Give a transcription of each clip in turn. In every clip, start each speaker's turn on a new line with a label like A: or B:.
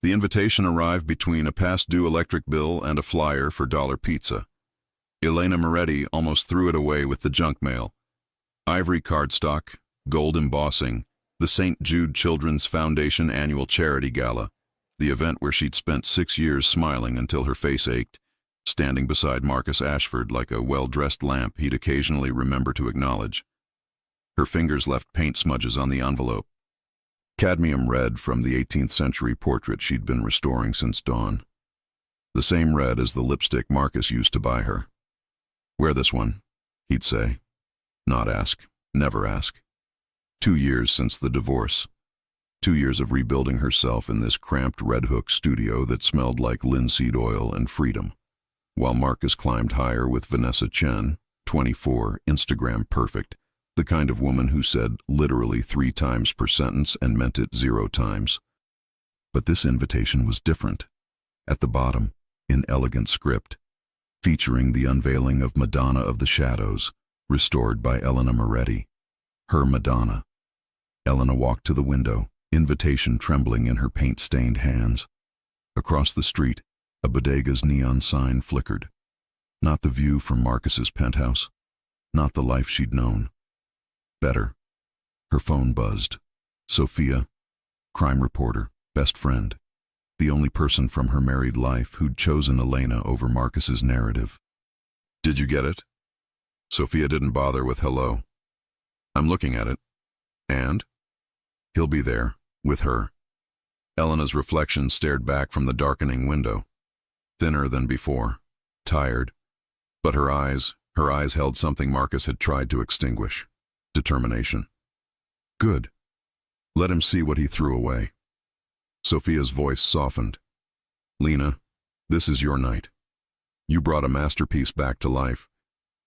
A: The invitation arrived between a past-due electric bill and a flyer for dollar pizza. Elena Moretti almost threw it away with the junk mail. Ivory cardstock, gold embossing, the St. Jude Children's Foundation annual charity gala, the event where she'd spent 6 years smiling until her face ached, standing beside Marcus Ashford like a well-dressed lamp he'd occasionally remember to acknowledge. Her fingers left paint smudges on the envelope. Cadmium red from the 18th century portrait she'd been restoring since dawn. The same red as the lipstick Marcus used to buy her. "Wear this one," he'd say. Not ask, never ask. 2 years since the divorce. 2 years of rebuilding herself in this cramped Red Hook studio that smelled like linseed oil and freedom, while Marcus climbed higher with Vanessa Chen, 24, Instagram perfect, the kind of woman who said literally 3 times per sentence and meant it 0 times. But this invitation was different. At the bottom, in elegant script, featuring the unveiling of Madonna of the Shadows, restored by Elena Moretti. Her Madonna. Elena walked to the window, invitation trembling in her paint-stained hands. Across the street, a bodega's neon sign flickered. Not the view from Marcus's penthouse. Not the life she'd known. Better. Her phone buzzed. Sophia, crime reporter, best friend. The only person from her married life who'd chosen Elena over Marcus's narrative. "Did you get it?" Sophia didn't bother with hello. "I'm looking at it." "And?" "He'll be there, with her." Elena's reflection stared back from the darkening window. Thinner than before. Tired. But her eyes held something Marcus had tried to extinguish. Determination. "Good. Let him see what he threw away." Sophia's voice softened. "Lena, this is your night. You brought a masterpiece back to life.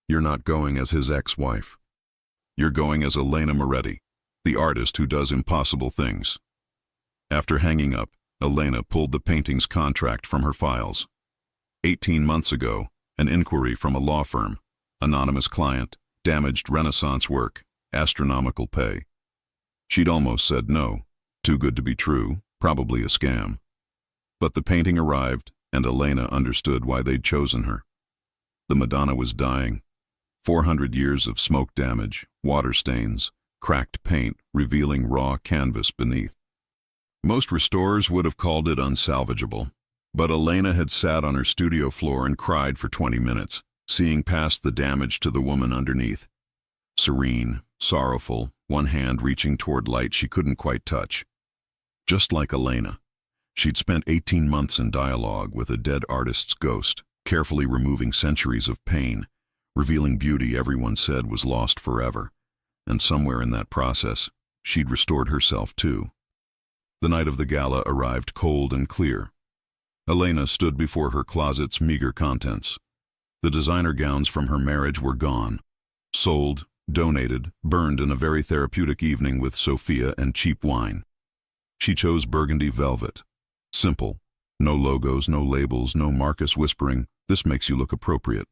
A: You're not going as his ex-wife. You're going as Elena Moretti, the artist who does impossible things." After hanging up, Elena pulled the painting's contract from her files. 18 months ago, an inquiry from a law firm. Anonymous client, damaged Renaissance work, astronomical pay. She'd almost said no. Too good to be true, probably a scam. But the painting arrived, and Elena understood why they'd chosen her. The Madonna was dying. 400 years of smoke damage, water stains, cracked paint revealing raw canvas beneath. Most restorers would have called it unsalvageable, but Elena had sat on her studio floor and cried for 20 minutes, seeing past the damage to the woman underneath. Serene, sorrowful, one hand reaching toward light she couldn't quite touch. Just like Elena, she'd spent 18 months in dialogue with a dead artist's ghost, carefully removing centuries of pain, revealing beauty everyone said was lost forever. And somewhere in that process, she'd restored herself too. The night of the gala arrived cold and clear. Elena stood before her closet's meager contents. The designer gowns from her marriage were gone. Sold, donated, burned in a very therapeutic evening with Sophia and cheap wine. She chose burgundy velvet. Simple. No logos, no labels, no Marcus whispering, "This makes you look appropriate."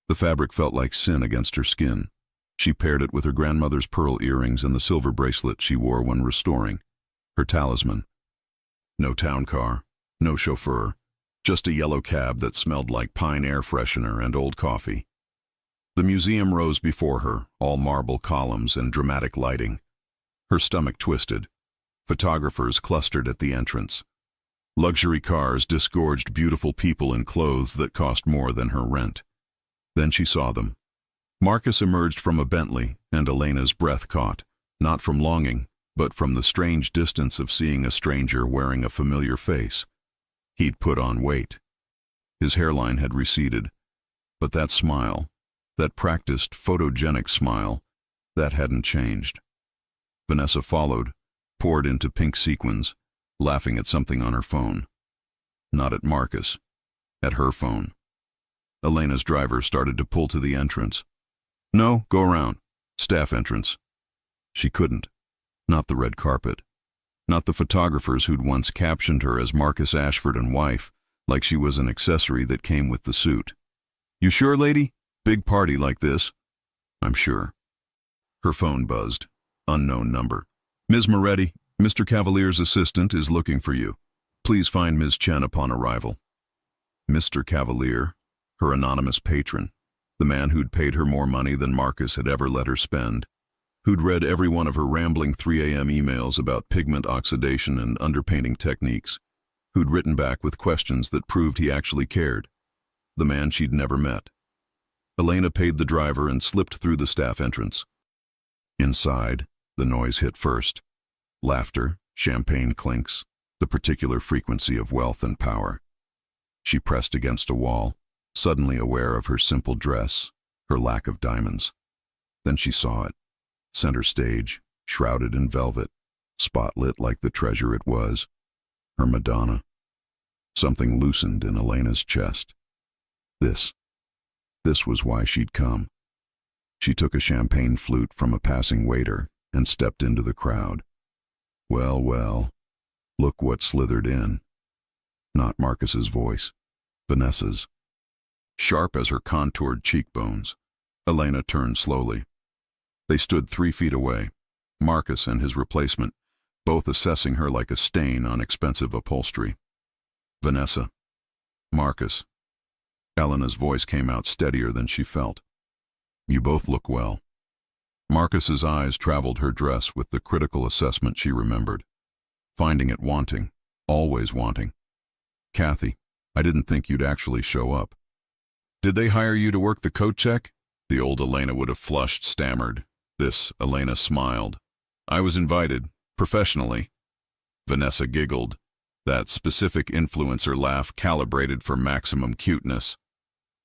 A: The fabric felt like sin against her skin. She paired it with her grandmother's pearl earrings and the silver bracelet she wore when restoring. Her talisman. No town car, no chauffeur, just a yellow cab that smelled like pine air freshener and old coffee. The museum rose before her, all marble columns and dramatic lighting. Her stomach twisted. Photographers clustered at the entrance. Luxury cars disgorged beautiful people in clothes that cost more than her rent. Then she saw them. Marcus emerged from a Bentley, and Elena's breath caught, not from longing, but from the strange distance of seeing a stranger wearing a familiar face. He'd put on weight. His hairline had receded, but that smile, that practiced, photogenic smile, that hadn't changed. Vanessa followed, poured into pink sequins, laughing at something on her phone. Not at Marcus, at her phone. Elena's driver started to pull to the entrance. "No, go around. Staff entrance." She couldn't. Not the red carpet. Not the photographers who'd once captioned her as Marcus Ashford and wife, like she was an accessory that came with the suit. "You sure, lady? Big party like this?" "I'm sure." Her phone buzzed. Unknown number. "Ms. Moretti, Mr. Cavalier's assistant is looking for you." Please find Ms. Chen upon arrival. Mr. Cavalier, her anonymous patron, the man who'd paid her more money than Marcus had ever let her spend, who'd read every one of her rambling 3 a.m. emails about pigment oxidation and underpainting techniques, who'd written back with questions that proved he actually cared, the man she'd never met. Elena paid the driver and slipped through the staff entrance. Inside, the noise hit first. Laughter, champagne clinks, the particular frequency of wealth and power. She pressed against a wall, suddenly aware of her simple dress, her lack of diamonds. Then she saw it, center stage, shrouded in velvet, spotlit like the treasure it was, her Madonna. Something loosened in Elena's chest. This was why she'd come. She took a champagne flute from a passing waiter and stepped into the crowd. Well, well, look what slithered in. Not Marcus's voice, Vanessa's. Sharp as her contoured cheekbones, Elena turned slowly. They stood 3 feet away, Marcus and his replacement, both assessing her like a stain on expensive upholstery. Vanessa. Marcus. Elena's voice came out steadier than she felt. You both look well. Marcus's eyes traveled her dress with the critical assessment she remembered, finding it wanting, always wanting. Kathy, I didn't think you'd actually show up. Did they hire you to work the coat check? The old Elena would have flushed, stammered. This, Elena smiled. I was invited, professionally. Vanessa giggled, that specific influencer laugh calibrated for maximum cuteness.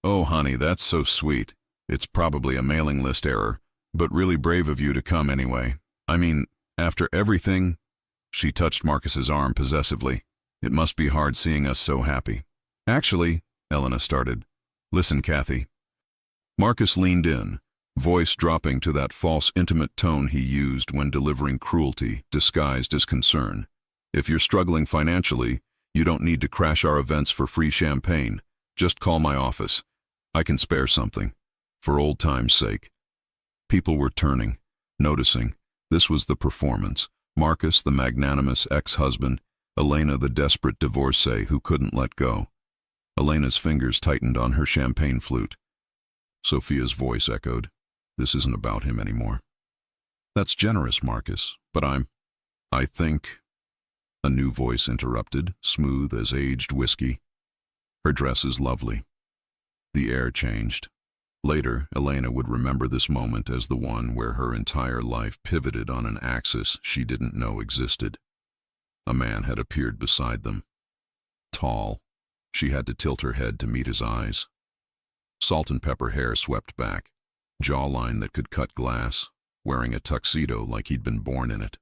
A: Oh, honey, that's so sweet. It's probably a mailing list error, but really brave of you to come anyway. I mean, after everything... She touched Marcus's arm possessively. It must be hard seeing us so happy. Actually, Elena started. Listen, Kathy. Marcus leaned in, voice dropping to that false intimate tone he used when delivering cruelty disguised as concern. If you're struggling financially, you don't need to crash our events for free champagne. Just call my office. I can spare something. For old time's sake. People were turning, noticing. This was the performance. Marcus, the magnanimous ex-husband, Elena, the desperate divorcee who couldn't let go. Elena's fingers tightened on her champagne flute. Sophia's voice echoed. This isn't about him anymore. That's generous, Marcus, but I think... A new voice interrupted, smooth as aged whiskey. Her dress is lovely. The air changed. Later, Elena would remember this moment as the one where her entire life pivoted on an axis she didn't know existed. A man had appeared beside them. Tall. She had to tilt her head to meet his eyes. Salt and pepper hair swept back, jawline that could cut glass, wearing a tuxedo like he'd been born in it.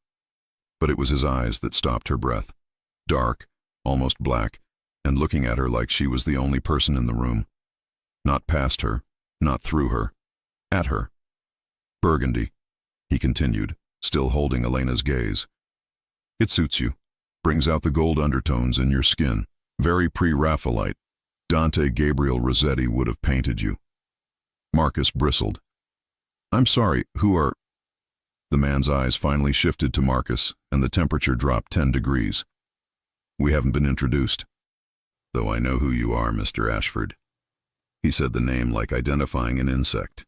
A: But it was his eyes that stopped her breath. Dark, almost black, and looking at her like she was the only person in the room. Not past her. Not through her. At her. Burgundy, he continued, still holding Elena's gaze. It suits you. Brings out the gold undertones in your skin. Very pre-Raphaelite. Dante Gabriel Rossetti would have painted you. Marcus bristled. I'm sorry, who are... The man's eyes finally shifted to Marcus, and the temperature dropped 10 degrees. We haven't been introduced. Though I know who you are, Mr. Ashford. He said the name like identifying an insect.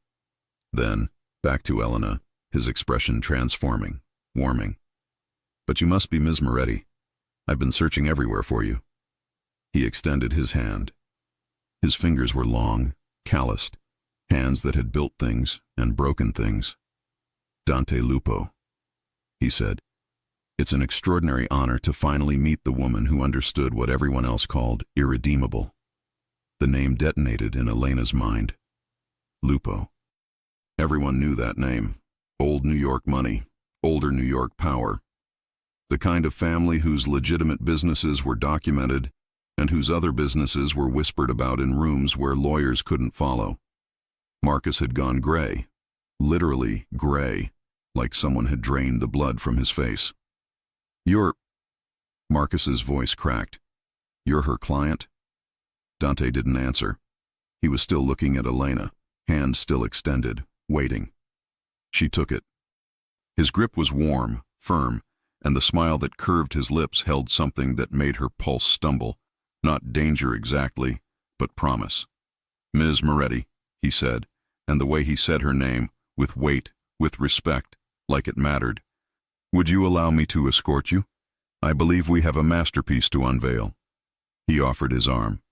A: Then, back to Elena, his expression transforming, warming. But you must be Ms. Moretti. I've been searching everywhere for you. He extended his hand. His fingers were long, calloused, hands that had built things and broken things. Dante Lupo, he said. It's an extraordinary honor to finally meet the woman who understood what everyone else called irredeemable. The name detonated in Elena's mind. Lupo. Everyone knew that name. Old New York money, older New York power. The kind of family whose legitimate businesses were documented and whose other businesses were whispered about in rooms where lawyers couldn't follow. Marcus had gone gray, literally gray, like someone had drained the blood from his face. You're... Marcus's voice cracked. You're her client? Dante didn't answer. He was still looking at Elena, hand still extended, waiting. She took it. His grip was warm, firm, and the smile that curved his lips held something that made her pulse stumble. Not danger exactly, but promise. "Ms. Moretti," he said, and the way he said her name, with weight, with respect, like it mattered. "Would you allow me to escort you? I believe we have a masterpiece to unveil." He offered his arm.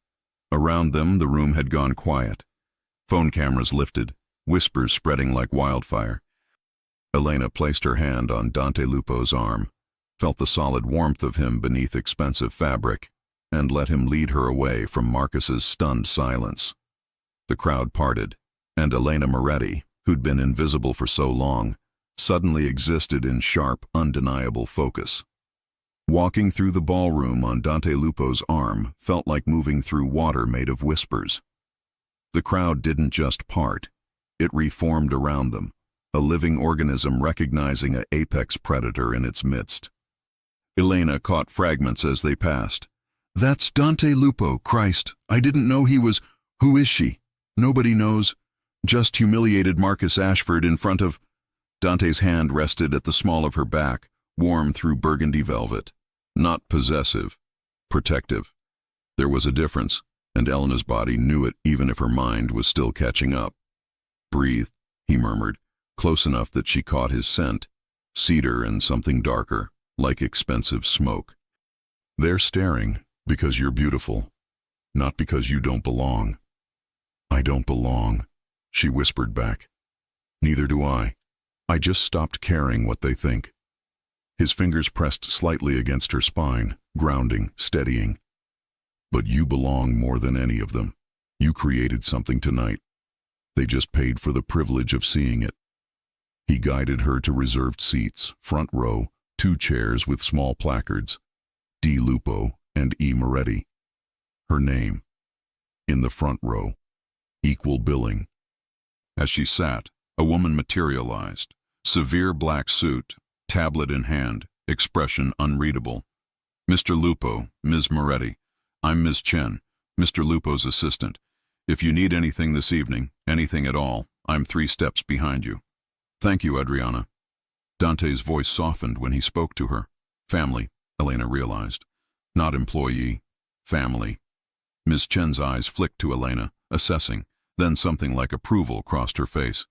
A: Around them, the room had gone quiet. Phone cameras lifted, whispers spreading like wildfire. Elena placed her hand on Dante Lupo's arm, felt the solid warmth of him beneath expensive fabric, and let him lead her away from Marcus's stunned silence. The crowd parted, and Elena Moretti, who'd been invisible for so long, suddenly existed in sharp, undeniable focus. Walking through the ballroom on Dante Lupo's arm felt like moving through water made of whispers. The crowd didn't just part, it reformed around them, a living organism recognizing an apex predator in its midst. Elena caught fragments as they passed. "That's Dante Lupo, Christ, I didn't know he was—" "Who is she?" "Nobody knows. Just humiliated Marcus Ashford in front of—" Dante's hand rested at the small of her back, warm through burgundy velvet. Not possessive, protective. There was a difference, and Elena's body knew it even if her mind was still catching up. "Breathe," he murmured, close enough that she caught his scent, cedar and something darker, like expensive smoke. "They're staring because you're beautiful, not because you don't belong." "I don't belong," she whispered back. "Neither do I. I just stopped caring what they think." His fingers pressed slightly against her spine, grounding, steadying. "But you belong more than any of them. You created something tonight. They just paid for the privilege of seeing it." He guided her to reserved seats, front row, 2 chairs with small placards. D. Lupo and E. Moretti. Her name. In the front row. Equal billing. As she sat, a woman materialized. Severe black suit, tablet in hand, expression unreadable. "Mr. Lupo, Ms. Moretti. I'm Ms. Chen, Mr. Lupo's assistant. If you need anything this evening, anything at all, I'm 3 steps behind you." "Thank you, Adriana." Dante's voice softened when he spoke to her. Family, Elena realized. Not employee. Family. Ms. Chen's eyes flicked to Elena, assessing, then something like approval crossed her face.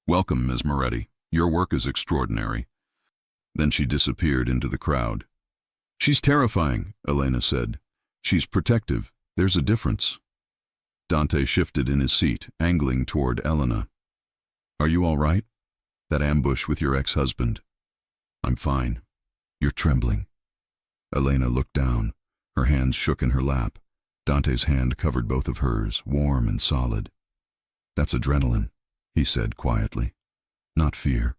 A: "Welcome, Ms. Moretti. Your work is extraordinary." Then she disappeared into the crowd. "She's terrifying," Elena said. "She's protective. There's a difference." Dante shifted in his seat, angling toward Elena. "Are you all right? That ambush with your ex-husband?" "I'm fine. You're trembling." Elena looked down. Her hands shook in her lap. Dante's hand covered both of hers, warm and solid. "That's adrenaline," he said quietly. "Not fear.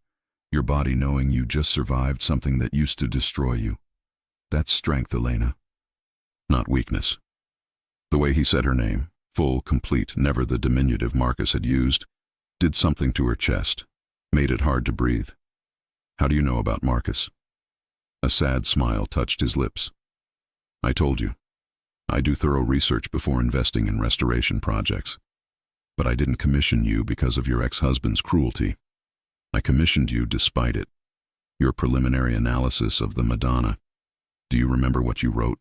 A: Your body knowing you just survived something that used to destroy you. That's strength, Elena. Not weakness." The way he said her name, full, complete, never the diminutive Marcus had used, did something to her chest, made it hard to breathe. "How do you know about Marcus?" A sad smile touched his lips. "I told you. I do thorough research before investing in restoration projects. But I didn't commission you because of your ex-husband's cruelty. I commissioned you despite it. Your preliminary analysis of the Madonna. Do you remember what you wrote?"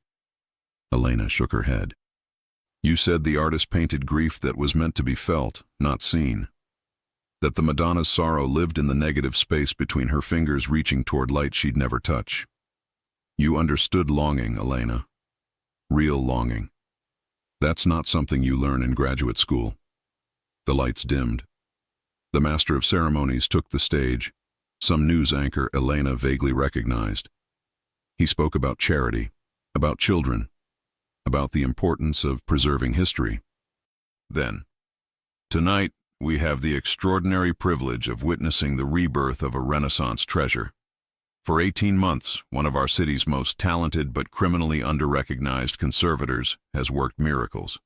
A: Elena shook her head. "You said the artist painted grief that was meant to be felt, not seen. That the Madonna's sorrow lived in the negative space between her fingers reaching toward light she'd never touch. You understood longing, Elena. Real longing. That's not something you learn in graduate school." The lights dimmed. The master of ceremonies took the stage, some news anchor Elena vaguely recognized. He spoke about charity, about children, about the importance of preserving history. Then, "Tonight, we have the extraordinary privilege of witnessing the rebirth of a Renaissance treasure. For 18 months, one of our city's most talented but criminally under-recognized conservators has worked miracles.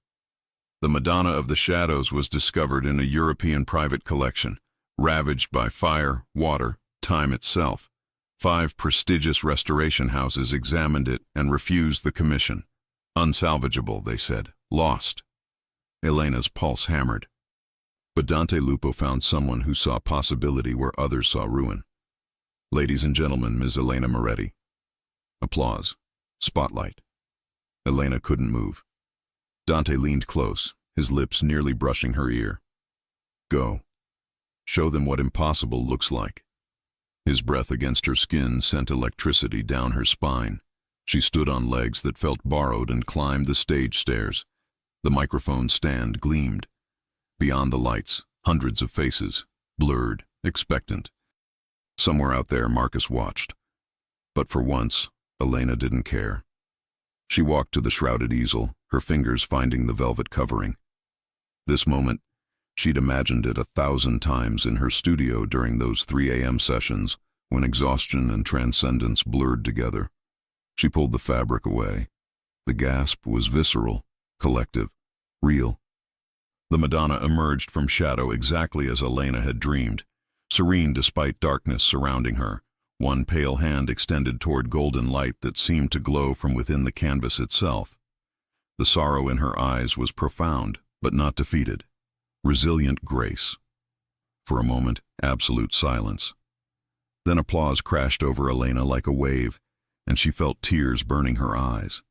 A: The Madonna of the Shadows was discovered in a European private collection, ravaged by fire, water, time itself. 5 prestigious restoration houses examined it and refused the commission. Unsalvageable, they said. Lost." Elena's pulse hammered. But Dante Lupo found someone who saw possibility where others saw ruin. "Ladies and gentlemen, Ms. Elena Moretti." Applause. Spotlight. Elena couldn't move. Dante leaned close, his lips nearly brushing her ear. Go. Show them what impossible looks like. His breath against her skin sent electricity down her spine. She stood on legs that felt borrowed and climbed the stage stairs. The microphone stand gleamed. Beyond the lights, hundreds of faces, blurred, expectant. Somewhere out there, Marcus watched. But for once, Elena didn't care. She walked to the shrouded easel, her fingers finding the velvet covering. This moment, she'd imagined it 1,000 times in her studio during those 3 a.m. sessions when exhaustion and transcendence blurred together. She pulled the fabric away. The gasp was visceral, collective, real. The Madonna emerged from shadow exactly as Elena had dreamed, serene despite darkness surrounding her, one pale hand extended toward golden light that seemed to glow from within the canvas itself. The sorrow in her eyes was profound, but not defeated. Resilient grace. For a moment, absolute silence. Then applause crashed over Elena like a wave, and she felt tears burning her eyes.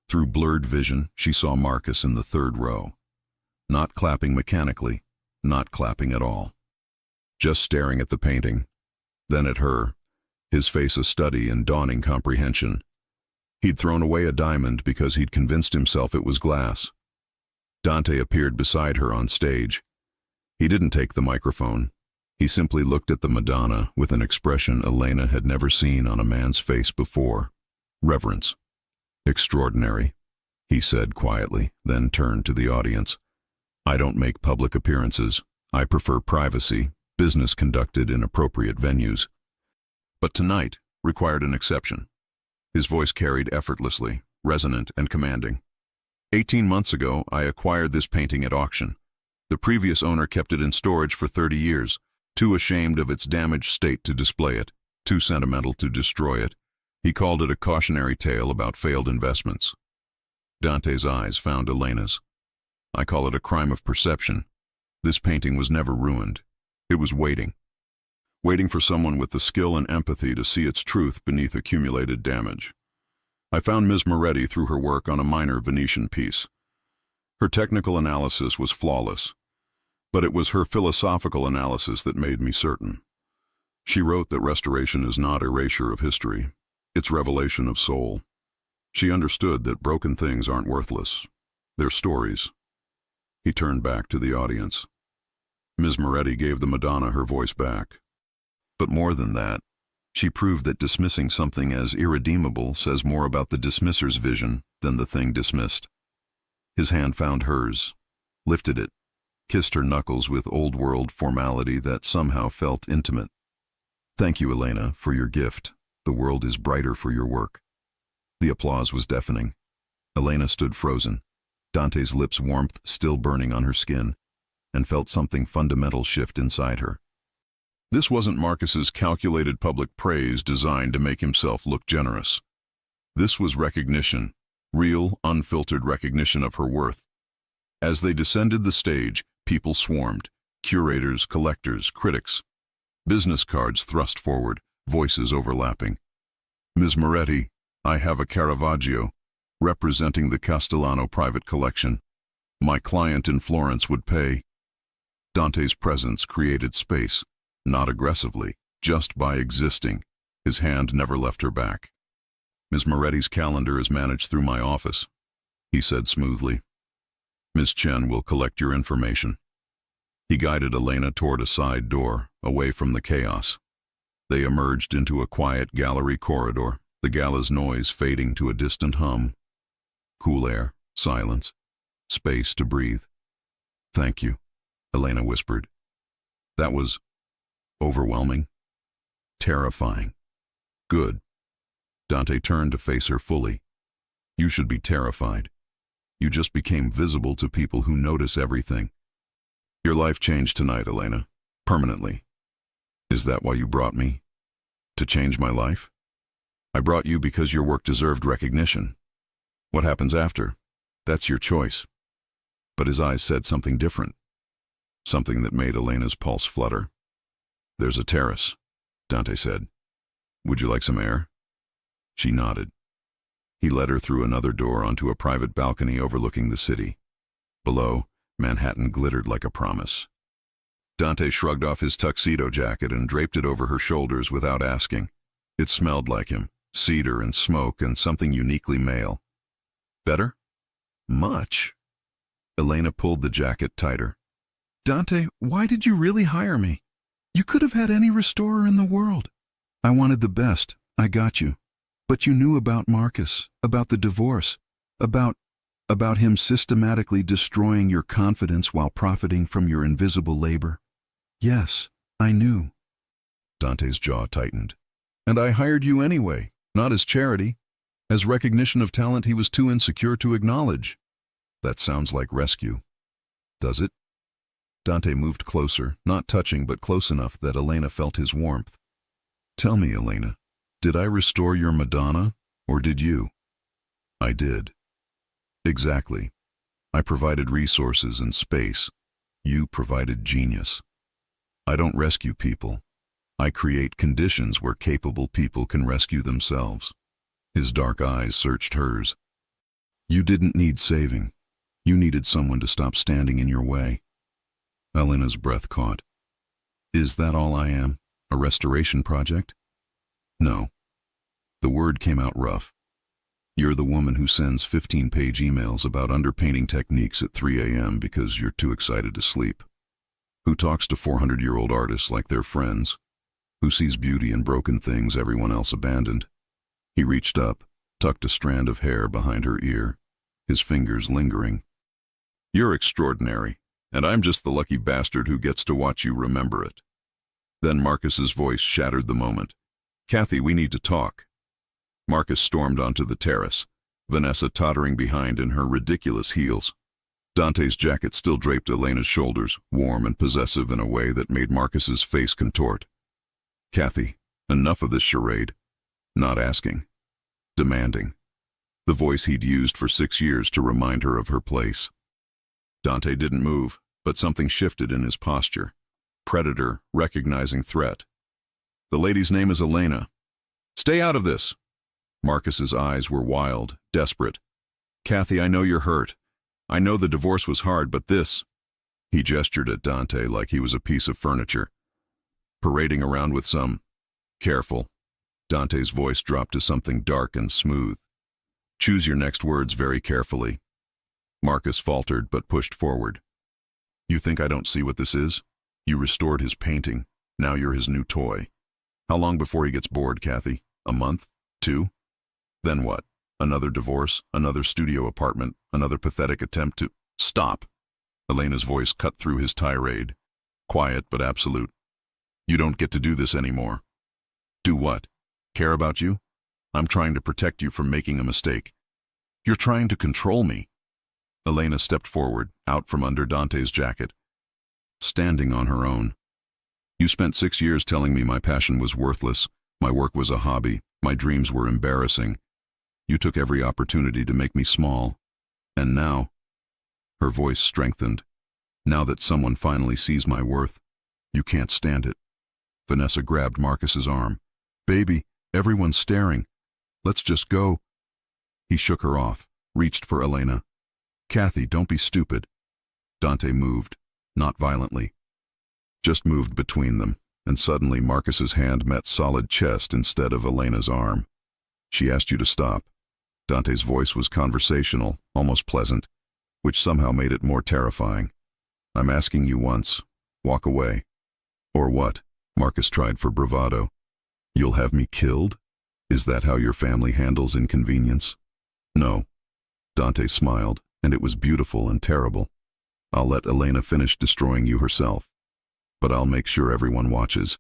A: Through blurred vision, she saw Marcus in the third row. Not clapping mechanically, not clapping at all. Just staring at the painting, then at her, his face a study in dawning comprehension. He'd thrown away a diamond because he'd convinced himself it was glass. Dante appeared beside her on stage. He didn't take the microphone. He simply looked at the Madonna with an expression Elena had never seen on a man's face before. Reverence. Extraordinary, he said quietly, then turned to the audience. I don't make public appearances. I prefer privacy, business conducted in appropriate venues. But tonight required an exception. His voice carried effortlessly, resonant and commanding. 18 months ago, I acquired this painting at auction. The previous owner kept it in storage for 30 years, too ashamed of its damaged state to display it, too sentimental to destroy it. He called it a cautionary tale about failed investments. Dante's eyes found Elena's. I call it a crime of perception. This painting was never ruined. It was waiting. Waiting for someone with the skill and empathy to see its truth beneath accumulated damage. I found Ms. Moretti through her work on a minor Venetian piece. Her technical analysis was flawless, but it was her philosophical analysis that made me certain. She wrote that restoration is not erasure of history, it's revelation of soul. She understood that broken things aren't worthless. They're stories. He turned back to the audience. Ms. Moretti gave the Madonna her voice back. But more than that, she proved that dismissing something as irredeemable says more about the dismisser's vision than the thing dismissed. His hand found hers, lifted it, kissed her knuckles with old-world formality that somehow felt intimate. Thank you, Elena, for your gift. The world is brighter for your work. The applause was deafening. Elena stood frozen, Dante's lips' warmth still burning on her skin, and felt something fundamental shift inside her. This wasn't Marcus's calculated public praise designed to make himself look generous. This was recognition, real, unfiltered recognition of her worth. As they descended the stage, people swarmed, curators, collectors, critics. Business cards thrust forward, voices overlapping. Ms. Moretti, I have a Caravaggio, representing the Castellano private collection. My client in Florence would pay. Dante's presence created space, not aggressively, just by existing. His hand never left her back. Ms. Moretti's calendar is managed through my office, he said smoothly. Ms. Chen will collect your information. He guided Elena toward a side door, away from the chaos. They emerged into a quiet gallery corridor, the gala's noise fading to a distant hum. Cool air, silence, space to breathe. Thank you, Elena whispered. That was overwhelming, terrifying. Good. Dante turned to face her fully. You should be terrified. You just became visible to people who notice everything. Your life changed tonight, Elena. Permanently. Is that why you brought me? To change my life? I brought you because your work deserved recognition. What happens after? That's your choice. But his eyes said something different. Something that made Elena's pulse flutter. There's a terrace, Dante said. Would you like some air? She nodded. He led her through another door onto a private balcony overlooking the city. Below, Manhattan glittered like a promise. Dante shrugged off his tuxedo jacket and draped it over her shoulders without asking. It smelled like him, cedar and smoke and something uniquely male. Better? Much. Elena pulled the jacket tighter. Dante, why did you really hire me? You could have had any restorer in the world. I wanted the best. I got you. But you knew about Marcus, about the divorce, about him systematically destroying your confidence while profiting from your invisible labor. Yes, I knew. Dante's jaw tightened. And I hired you anyway, not as charity, as recognition of talent he was too insecure to acknowledge. That sounds like rescue. Does it? Dante moved closer, not touching but close enough that Elena felt his warmth. Tell me, Elena, did I restore your Madonna, or did you? I did. Exactly. I provided resources and space. You provided genius. I don't rescue people. I create conditions where capable people can rescue themselves. His dark eyes searched hers. You didn't need saving. You needed someone to stop standing in your way. Elena's breath caught. Is that all I am? A restoration project? No. The word came out rough. You're the woman who sends 15-page emails about underpainting techniques at 3 a.m. because you're too excited to sleep. Who talks to 400-year-old artists like they're friends. Who sees beauty in broken things everyone else abandoned. He reached up, tucked a strand of hair behind her ear, his fingers lingering. You're extraordinary, and I'm just the lucky bastard who gets to watch you remember it. Then Marcus's voice shattered the moment. Kathy, we need to talk. Marcus stormed onto the terrace, Vanessa tottering behind in her ridiculous heels. Dante's jacket still draped Elena's shoulders, warm and possessive in a way that made Marcus's face contort. Kathy, enough of this charade. Not asking. Demanding. The voice he'd used for 6 years to remind her of her place. Dante didn't move, but something shifted in his posture. Predator recognizing threat. The lady's name is Elena. Stay out of this. Marcus's eyes were wild, desperate. Kathy, I know you're hurt. I know the divorce was hard, but this... He gestured at Dante like he was a piece of furniture. Parading around with some... Careful. Dante's voice dropped to something dark and smooth. Choose your next words very carefully. Marcus faltered but pushed forward. You think I don't see what this is? You restored his painting. Now you're his new toy. How long before he gets bored, Kathy? A month? 2? Then what? Another divorce? Another studio apartment? Another pathetic attempt to... Stop! Elena's voice cut through his tirade. Quiet but absolute. You don't get to do this anymore. Do what? Care about you? I'm trying to protect you from making a mistake. You're trying to control me. Elena stepped forward, out from under Dante's jacket. Standing on her own. You spent 6 years telling me my passion was worthless, my work was a hobby, my dreams were embarrassing. You took every opportunity to make me small. And now... Her voice strengthened. Now that someone finally sees my worth, you can't stand it. Vanessa grabbed Marcus's arm. Baby, everyone's staring. Let's just go. He shook her off, reached for Elena. Kathy, don't be stupid. Dante moved, not violently. Just moved between them, and suddenly Marcus's hand met solid chest instead of Elena's arm. She asked you to stop. Dante's voice was conversational, almost pleasant, which somehow made it more terrifying. I'm asking you once. Walk away. Or what? Marcus tried for bravado. You'll have me killed? Is that how your family handles inconvenience? No. Dante smiled, and it was beautiful and terrible. I'll let Elena finish destroying you herself. But I'll make sure everyone watches.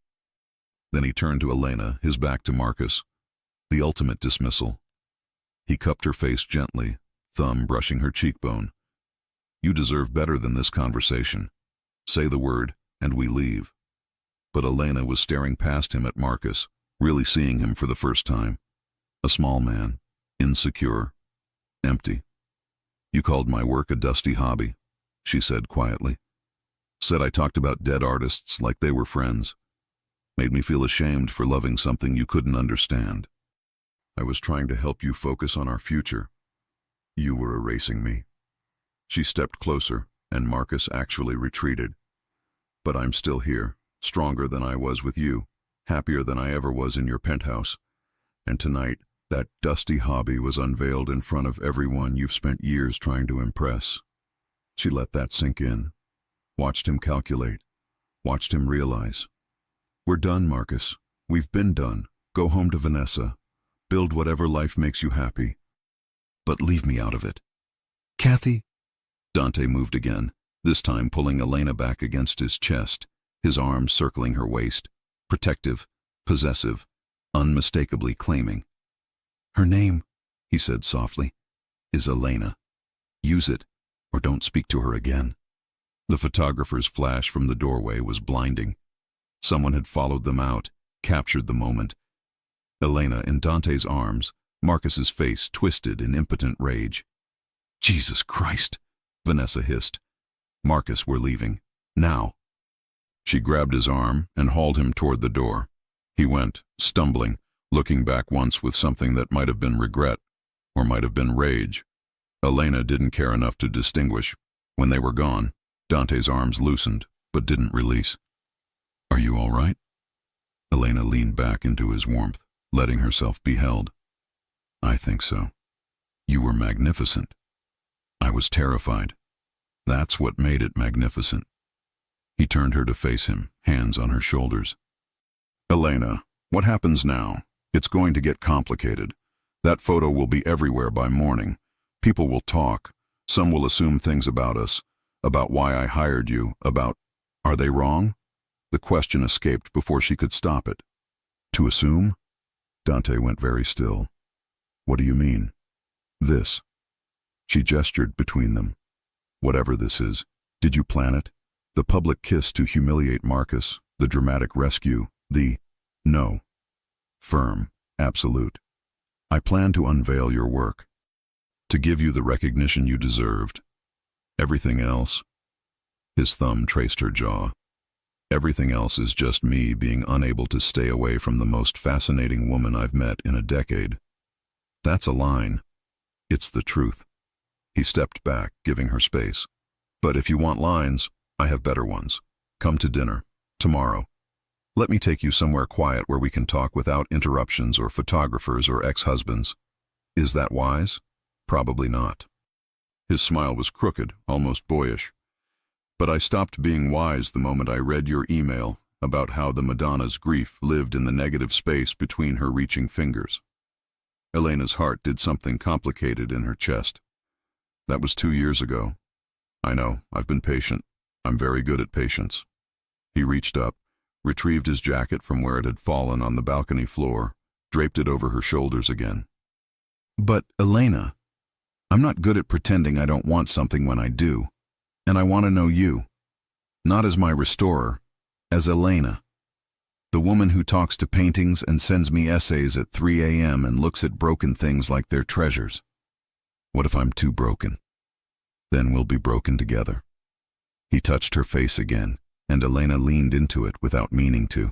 A: Then he turned to Elena, his back to Marcus. The ultimate dismissal. He cupped her face gently, thumb brushing her cheekbone. You deserve better than this conversation. Say the word, and we leave. But Elena was staring past him at Marcus, really seeing him for the first time. A small man, insecure, empty. You called my work a dusty hobby, she said quietly. Said I talked about dead artists like they were friends. Made me feel ashamed for loving something you couldn't understand. I was trying to help you focus on our future. You were erasing me. She stepped closer, and Marcus actually retreated. But I'm still here, stronger than I was with you, happier than I ever was in your penthouse. And tonight, that dusty hobby was unveiled in front of everyone you've spent years trying to impress. She let that sink in, watched him calculate, watched him realize. We're done, Marcus. We've been done. Go home to Vanessa. Build whatever life makes you happy. But leave me out of it. Kathy? Dante moved again, this time pulling Elena back against his chest, his arms circling her waist, protective, possessive, unmistakably claiming. Her name, he said softly, is Elena. Use it, or don't speak to her again. The photographer's flash from the doorway was blinding. Someone had followed them out, captured the moment. Elena in Dante's arms, Marcus's face twisted in impotent rage. Jesus Christ, Vanessa hissed. Marcus, we're leaving. Now. She grabbed his arm and hauled him toward the door. He went, stumbling, looking back once with something that might have been regret, or might have been rage. Elena didn't care enough to distinguish. When they were gone, Dante's arms loosened, but didn't release. Are you all right? Elena leaned back into his warmth, letting herself be held. I think so. You were magnificent. I was terrified. That's what made it magnificent. He turned her to face him, hands on her shoulders. Elena, what happens now? It's going to get complicated. That photo will be everywhere by morning. People will talk. Some will assume things about us, about why I hired you, about, are they wrong? The question escaped before she could stop it. To assume? Dante went very still. What do you mean? This. She gestured between them. Whatever this is, did you plan it? The public kiss to humiliate Marcus, the dramatic rescue, the no. Firm, absolute. I plan to unveil your work, to give you the recognition you deserved. Everything else, his thumb traced her jaw. Everything else is just me being unable to stay away from the most fascinating woman I've met in a decade. That's a line. It's the truth. He stepped back, giving her space. But if you want lines, I have better ones. Come to dinner, tomorrow. Let me take you somewhere quiet where we can talk without interruptions or photographers or ex-husbands. Is that wise? Probably not. His smile was crooked, almost boyish. But I stopped being wise the moment I read your email about how the Madonna's grief lived in the negative space between her reaching fingers. Elena's heart did something complicated in her chest. That was 2 years ago. I know, I've been patient. I'm very good at patience. He reached up, retrieved his jacket from where it had fallen on the balcony floor, draped it over her shoulders again. But, Elena, I'm not good at pretending I don't want something when I do. And I want to know you. Not as my restorer, as Elena. The woman who talks to paintings and sends me essays at 3 a.m. and looks at broken things like they're treasures. What if I'm too broken? Then we'll be broken together. He touched her face again, and Elena leaned into it without meaning to.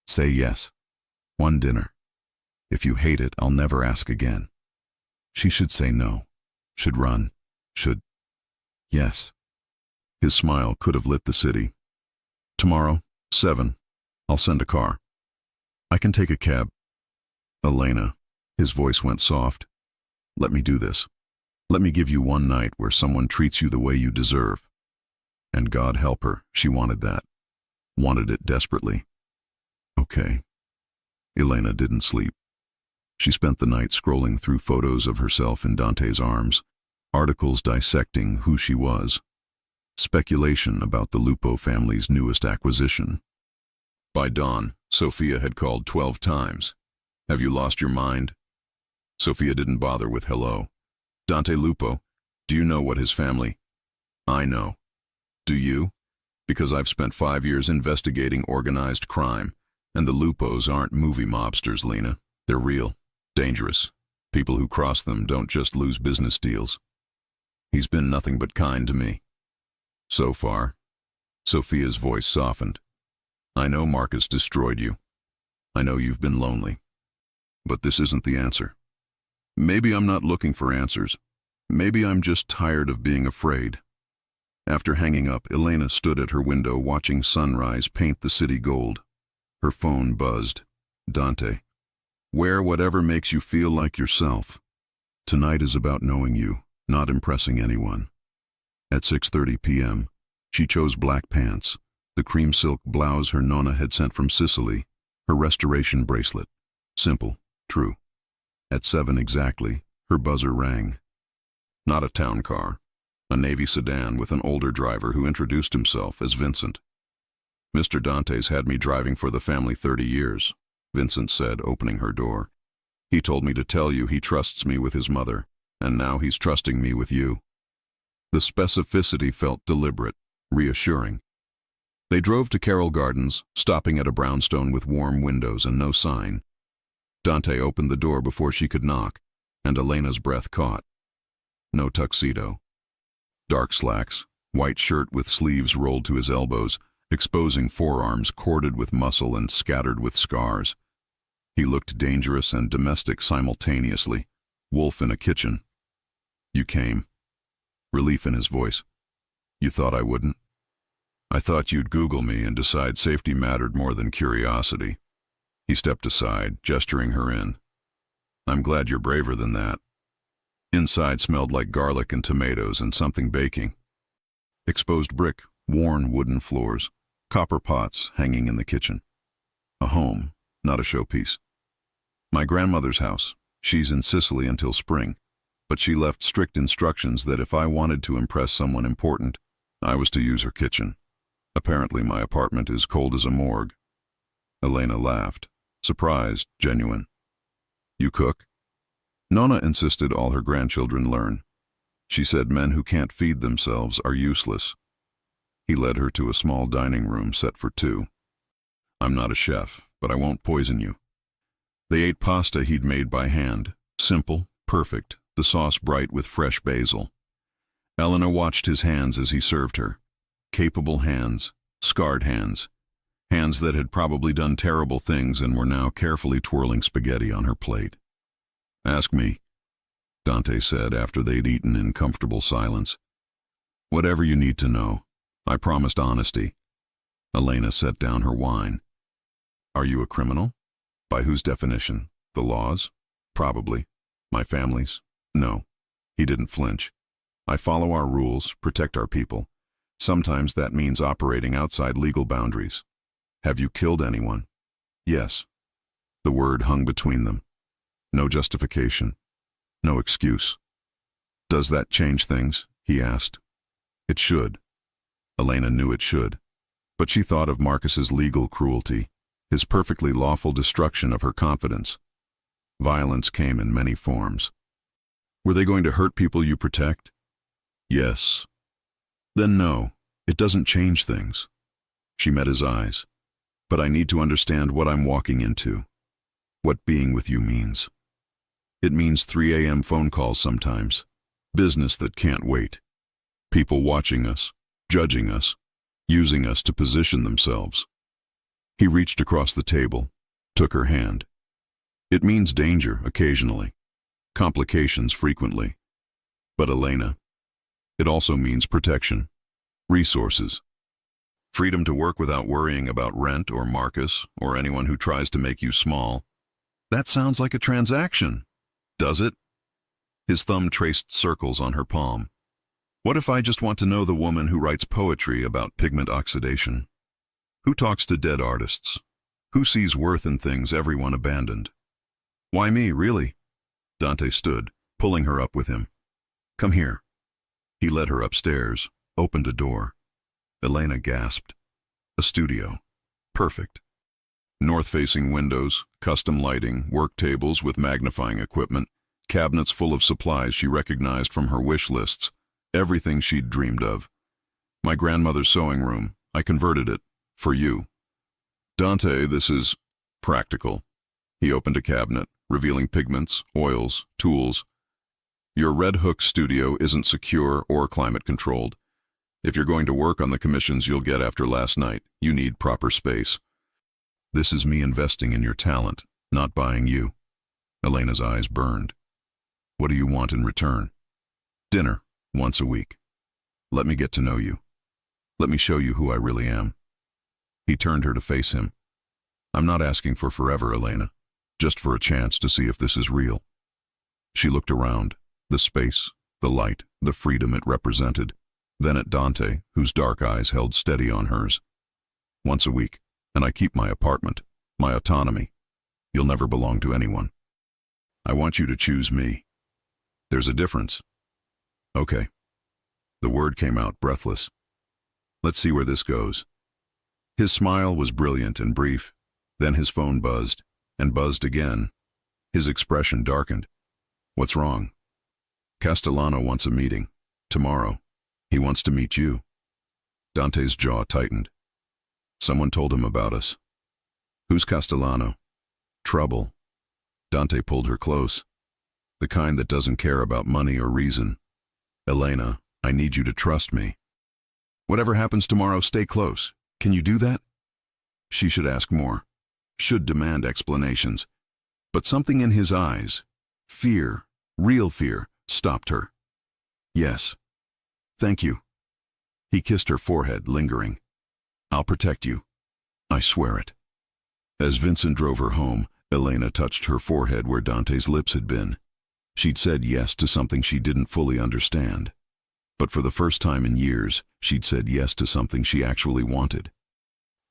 A: Say yes. One dinner. If you hate it, I'll never ask again. She should say no. Should run. Should. Yes. His smile could have lit the city. Tomorrow, 7. I'll send a car. I can take a cab. Elena, his voice went soft. Let me do this. Let me give you one night where someone treats you the way you deserve. And God help her, she wanted that. Wanted it desperately. Okay. Elena didn't sleep. She spent the night scrolling through photos of herself in Dante's arms, articles dissecting who she was, speculation about the Lupo family's newest acquisition. By dawn, Sophia had called 12 times. Have you lost your mind? Sophia didn't bother with hello. Dante Lupo, do you know what his family? I know. Do you? Because I've spent 5 years investigating organized crime, and the Lupos aren't movie mobsters, Lena. They're real, dangerous. People who cross them don't just lose business deals. He's been nothing but kind to me. So far. Sophia's voice softened. I know Marcus destroyed you. I know you've been lonely. But this isn't the answer. Maybe I'm not looking for answers. Maybe I'm just tired of being afraid. After hanging up, Elena stood at her window watching sunrise paint the city gold. Her phone buzzed. Dante. Wear whatever makes you feel like yourself. Tonight is about knowing you, not impressing anyone. At 6:30 p.m., she chose black pants, the cream silk blouse her nonna had sent from Sicily, her restoration bracelet. Simple, true. At 7 exactly, her buzzer rang. Not a town car, a Navy sedan with an older driver who introduced himself as Vincent. Mr. Dante's had me driving for the family 30 years, Vincent said, opening her door. He told me to tell you he trusts me with his mother, and now he's trusting me with you. The specificity felt deliberate, reassuring. They drove to Carroll Gardens, stopping at a brownstone with warm windows and no sign. Dante opened the door before she could knock, and Elena's breath caught. No tuxedo. Dark slacks, white shirt with sleeves rolled to his elbows, exposing forearms corded with muscle and scattered with scars. He looked dangerous and domestic simultaneously, wolf in a kitchen. You came. Relief in his voice. You thought I wouldn't? I thought you'd Google me and decide safety mattered more than curiosity. He stepped aside, gesturing her in. I'm glad you're braver than that. Inside smelled like garlic and tomatoes and something baking. Exposed brick, worn wooden floors, copper pots hanging in the kitchen. A home, not a showpiece. My grandmother's house. She's in Sicily until spring, but she left strict instructions that if I wanted to impress someone important, I was to use her kitchen. Apparently my apartment is cold as a morgue. Elena laughed, surprised, genuine. You cook? Nonna insisted all her grandchildren learn. She said men who can't feed themselves are useless. He led her to a small dining room set for 2. I'm not a chef, but I won't poison you. They ate pasta he'd made by hand, simple, perfect, the sauce bright with fresh basil. Elena watched his hands as he served her. Capable hands, scarred hands, hands that had probably done terrible things and were now carefully twirling spaghetti on her plate. Ask me, Dante said after they'd eaten in comfortable silence. Whatever you need to know. I promised honesty. Elena set down her wine. Are you a criminal? By whose definition? The law's? Probably. My family's? No. He didn't flinch. I follow our rules, protect our people. Sometimes that means operating outside legal boundaries. Have you killed anyone? Yes. The word hung between them. No justification. No excuse. Does that change things? He asked. It should. Elena knew it should. But she thought of Marcus's legal cruelty, his perfectly lawful destruction of her confidence. Violence came in many forms. Were they going to hurt people you protect? Yes. Then no, it doesn't change things. She met his eyes. But I need to understand what I'm walking into. What being with you means. It means 3 a.m. phone calls sometimes. Business that can't wait. People watching us, judging us, using us to position themselves. He reached across the table, took her hand. It means danger occasionally, complications frequently. But Elena, it also means protection, resources, freedom to work without worrying about rent or Marcus or anyone who tries to make you small. That sounds like a transaction, does it? His thumb traced circles on her palm. What if I just want to know the woman who writes poetry about pigment oxidation? Who talks to dead artists? Who sees worth in things everyone abandoned? Why me, really? Dante stood, pulling her up with him. Come here. He led her upstairs, opened a door. Elena gasped. A studio. Perfect. North-facing windows, custom lighting, work tables with magnifying equipment, cabinets full of supplies she recognized from her wish lists, everything she'd dreamed of. My grandmother's sewing room. I converted it. For you. Dante, this is practical. He opened a cabinet, revealing pigments, oils, tools. Your Red Hook studio isn't secure or climate-controlled. If you're going to work on the commissions you'll get after last night, you need proper space. This is me investing in your talent, not buying you. Elena's eyes burned. What do you want in return? Dinner, once a week. Let me get to know you. Let me show you who I really am. He turned her to face him. I'm not asking for forever, Elena. Just for a chance to see if this is real. She looked around, the space, the light, the freedom it represented, then at Dante, whose dark eyes held steady on hers. Once a week, and I keep my apartment, my autonomy. You'll never belong to anyone. I want you to choose me. There's a difference. Okay. The word came out breathless. Let's see where this goes. His smile was brilliant and brief. Then his phone buzzed, and buzzed again. His expression darkened. What's wrong? Castellano wants a meeting. Tomorrow. He wants to meet you. Dante's jaw tightened. Someone told him about us. Who's Castellano? Trouble. Dante pulled her close. The kind that doesn't care about money or reason. Elena, I need you to trust me. Whatever happens tomorrow, stay close. Can you do that? She should ask more. Should demand explanations. But something in his eyes, fear, real fear, stopped her. Yes. Thank you. He kissed her forehead, lingering. I'll protect you. I swear it. As Vincent drove her home, Elena touched her forehead where Dante's lips had been. She'd said yes to something she didn't fully understand. But for the first time in years, she'd said yes to something she actually wanted.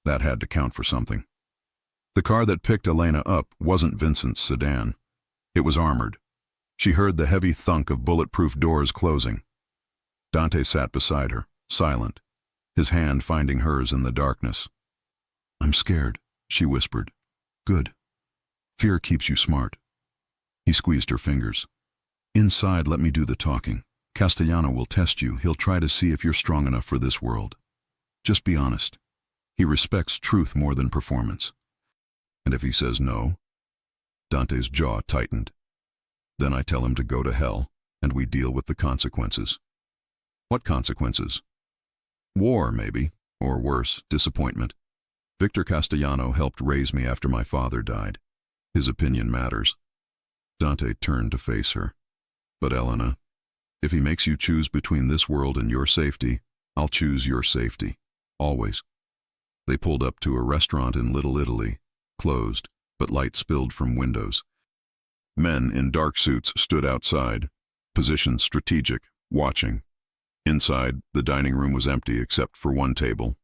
A: That had to count for something. The car that picked Elena up wasn't Vincent's sedan. It was armored. She heard the heavy thunk of bulletproof doors closing. Dante sat beside her, silent, his hand finding hers in the darkness. I'm scared, she whispered. Good. Fear keeps you smart. He squeezed her fingers. Inside, let me do the talking. Castellano will test you. He'll try to see if you're strong enough for this world. Just be honest. He respects truth more than performance. And if he says no? Dante's jaw tightened. Then I tell him to go to hell, and we deal with the consequences. What consequences? War, maybe, or worse, disappointment. Victor Castellano helped raise me after my father died. His opinion matters. Dante turned to face her. But Elena, if he makes you choose between this world and your safety, I'll choose your safety. Always. They pulled up to a restaurant in Little Italy, closed, but light spilled from windows. Men in dark suits stood outside, positioned strategic, watching. Inside, the dining room was empty except for one table.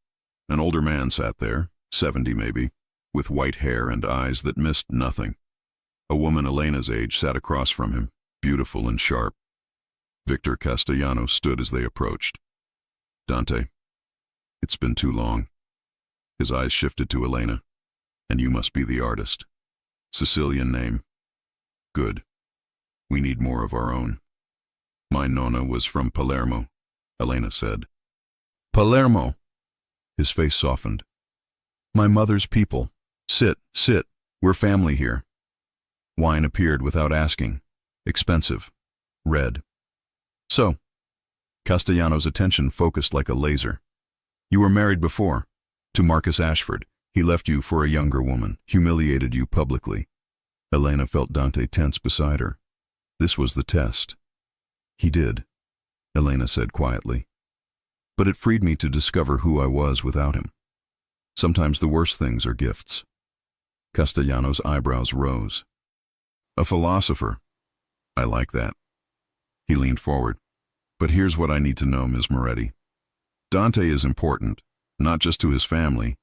A: An older man sat there, 70 maybe, with white hair and eyes that missed nothing. A woman Elena's age sat across from him, beautiful and sharp. Victor Castellano stood as they approached. Dante, it's been too long. His eyes shifted to Elena. And you must be the artist. Sicilian name. Good. We need more of our own. My nonna was from Palermo, Elena said. Palermo! His face softened. My mother's people. Sit, sit. We're family here. Wine appeared without asking. Expensive. Red. So, Castellano's attention focused like a laser. You were married before, to Marcus Ashford. He left you for a younger woman, humiliated you publicly. Elena felt Dante tense beside her. This was the test. He did, Elena said quietly. But it freed me to discover who I was without him. Sometimes the worst things are gifts. Castellano's eyebrows rose. A philosopher. I like that. He leaned forward. But here's what I need to know, Ms. Moretti. Dante is important, not just to his family,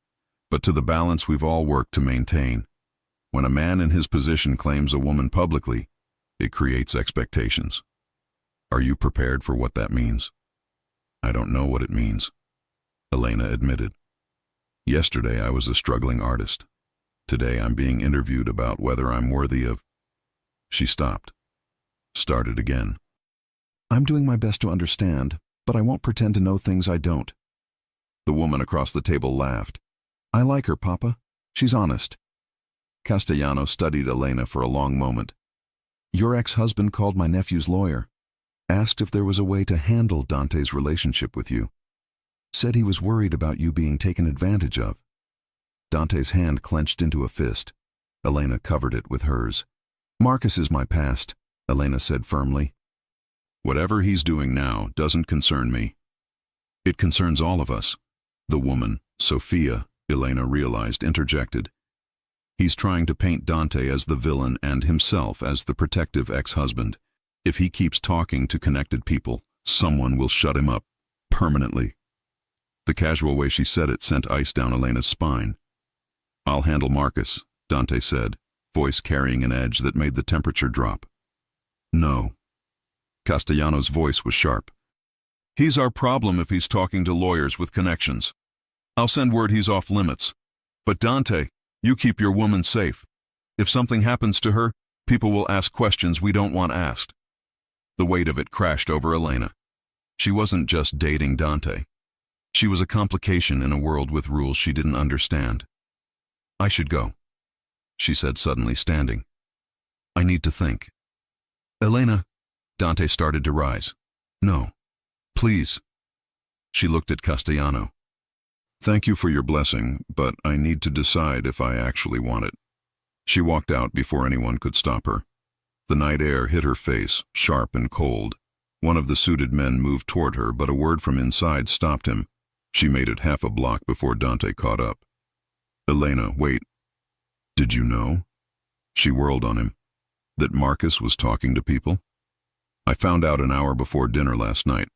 A: but to the balance we've all worked to maintain. When a man in his position claims a woman publicly, it creates expectations. Are you prepared for what that means? I don't know what it means, Elena admitted. Yesterday I was a struggling artist. Today I'm being interviewed about whether I'm worthy of... She stopped. Started again. I'm doing my best to understand, but I won't pretend to know things I don't. The woman across the table laughed. I like her, Papa. She's honest. Castellano studied Elena for a long moment. Your ex-husband called my nephew's lawyer. Asked if there was a way to handle Dante's relationship with you. Said he was worried about you being taken advantage of. Dante's hand clenched into a fist. Elena covered it with hers. Marcus is my past, Elena said firmly. Whatever he's doing now doesn't concern me. It concerns all of us. The woman, Sophia, Elena realized, interjected. He's trying to paint Dante as the villain and himself as the protective ex-husband. If he keeps talking to connected people, someone will shut him up. Permanently. The casual way she said it sent ice down Elena's spine. I'll handle Marcus, Dante said, voice carrying an edge that made the temperature drop. No. Castellano's voice was sharp. He's our problem if he's talking to lawyers with connections. I'll send word he's off limits. But Dante, you keep your woman safe. If something happens to her, people will ask questions we don't want asked. The weight of it crashed over Elena. She wasn't just dating Dante. She was a complication in a world with rules she didn't understand. I should go, she said, suddenly standing. I need to think. Elena, Dante started to rise. No, please. She looked at Castellano. Thank you for your blessing, but I need to decide if I actually want it. She walked out before anyone could stop her. The night air hit her face, sharp and cold. One of the suited men moved toward her, but a word from inside stopped him. She made it half a block before Dante caught up. Elena, wait. Did you know? She whirled on him. That Marcus was talking to people? I found out an hour before dinner last night.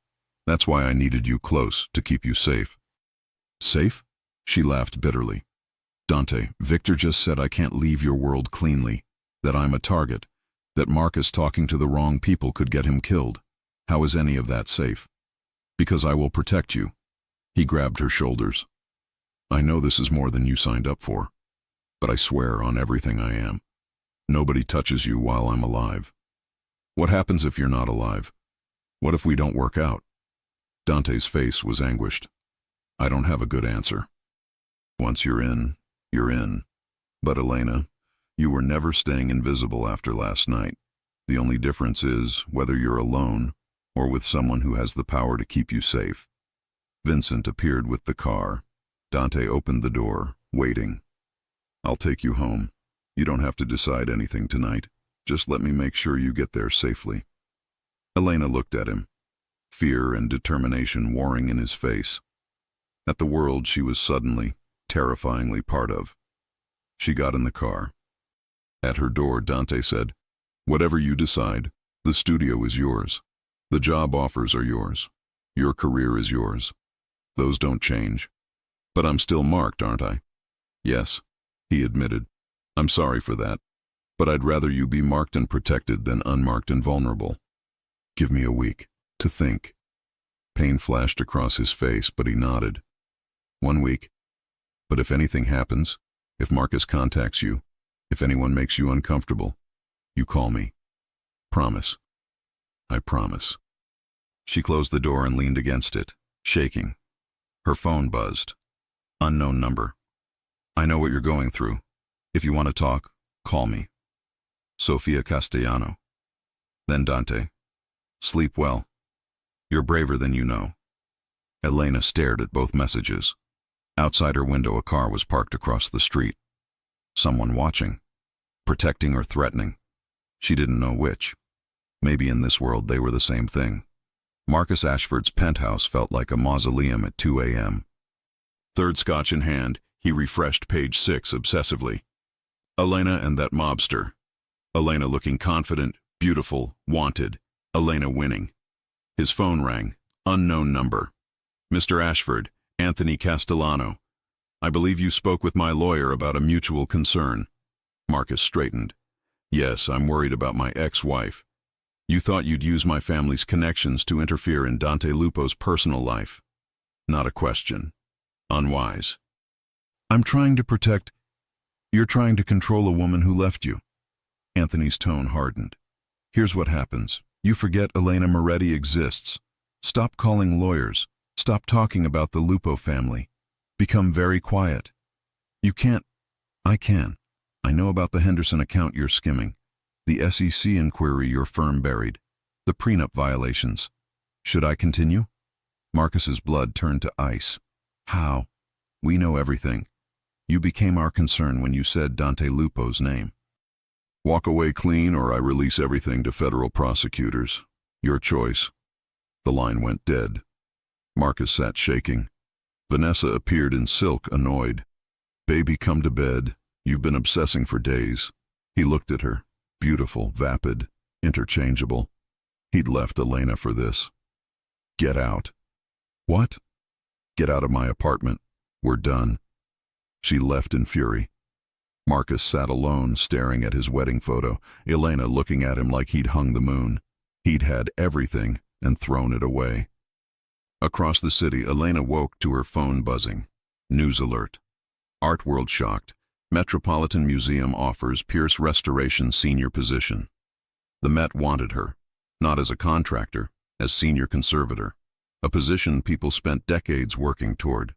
A: That's why I needed you close, to keep you safe. Safe? She laughed bitterly. Dante, Victor just said I can't leave your world cleanly, that I'm a target, that Marcus talking to the wrong people could get him killed. How is any of that safe? Because I will protect you. He grabbed her shoulders. I know this is more than you signed up for, but I swear on everything I am. Nobody touches you while I'm alive. What happens if you're not alive? What if we don't work out? Dante's face was anguished. I don't have a good answer. Once you're in, you're in. But Elena, you were never staying invisible after last night. The only difference is whether you're alone or with someone who has the power to keep you safe. Vincent appeared with the car. Dante opened the door, waiting. I'll take you home. You don't have to decide anything tonight. Just let me make sure you get there safely. Elena looked at him, fear and determination warring in his face. At the world she was suddenly, terrifyingly part of. She got in the car. At her door, Dante said, Whatever you decide, the studio is yours. The job offers are yours. Your career is yours. Those don't change. But I'm still marked, aren't I? Yes, he admitted. I'm sorry for that. But I'd rather you be marked and protected than unmarked and vulnerable. Give me a week to think. Pain flashed across his face, but he nodded. 1 week. But if anything happens, if Marcus contacts you, if anyone makes you uncomfortable, you call me. Promise. I promise. She closed the door and leaned against it, shaking. Her phone buzzed. Unknown number. I know what you're going through. If you want to talk, call me. Sofia Castellano. Then Dante. Sleep well. You're braver than you know. Elena stared at both messages. Outside her window, a car was parked across the street. Someone watching. Protecting or threatening. She didn't know which. Maybe in this world they were the same thing. Marcus Ashford's penthouse felt like a mausoleum at 2 a.m. Third scotch in hand, he refreshed page 6 obsessively. Elena and that mobster. Elena looking confident, beautiful, wanted. Elena winning. His phone rang. Unknown number. Mr. Ashford, Anthony Castellano. I believe you spoke with my lawyer about a mutual concern. Marcus straightened. Yes, I'm worried about my ex-wife. You thought you'd use my family's connections to interfere in Dante Lupo's personal life. Not a question. Unwise. I'm trying to protect... You're trying to control a woman who left you. Anthony's tone hardened. Here's what happens. You forget Elena Moretti exists. Stop calling lawyers. Stop talking about the Lupo family. Become very quiet. You can't... I can. I know about the Henderson account you're skimming. The SEC inquiry your firm buried. The prenup violations. Should I continue? Marcus's blood turned to ice. How? We know everything. You became our concern when you said Dante Lupo's name. Walk away clean or I release everything to federal prosecutors. Your choice. The line went dead. Marcus sat shaking. Vanessa appeared in silk, annoyed. Baby, come to bed. You've been obsessing for days. He looked at her. Beautiful, vapid, interchangeable. He'd left Elena for this. Get out. What? Get out of my apartment. We're done. She left in fury. Marcus sat alone, staring at his wedding photo, Elena looking at him like he'd hung the moon. He'd had everything and thrown it away. Across the city, Elena woke to her phone buzzing. News alert. Art World shocked. Metropolitan Museum offers Pierce Restoration senior position. The Met wanted her, not as a contractor, as senior conservator, a position people spent decades working toward.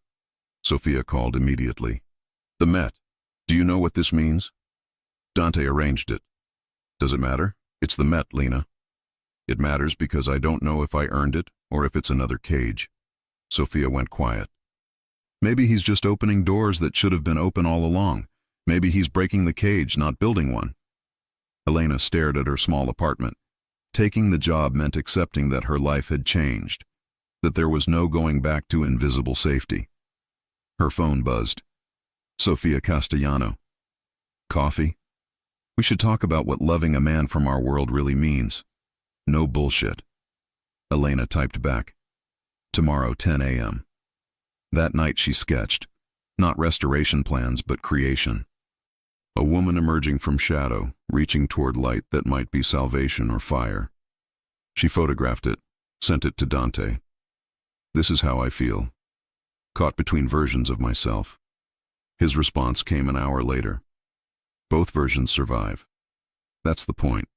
A: Sophia called immediately. The Met. Do you know what this means? Dante arranged it. Does it matter? It's the Met, Lena. It matters because I don't know if I earned it or if it's another cage. Sophia went quiet. Maybe he's just opening doors that should have been open all along. Maybe he's breaking the cage, not building one. Elena stared at her small apartment. Taking the job meant accepting that her life had changed, that there was no going back to invisible safety. Her phone buzzed. Sofia Castellano. Coffee? We should talk about what loving a man from our world really means. No bullshit. Elena typed back. Tomorrow, 10 a.m. That night she sketched. Not restoration plans, but creation. A woman emerging from shadow, reaching toward light that might be salvation or fire. She photographed it, sent it to Dante. This is how I feel. Caught between versions of myself. His response came an hour later. Both versions survive. That's the point.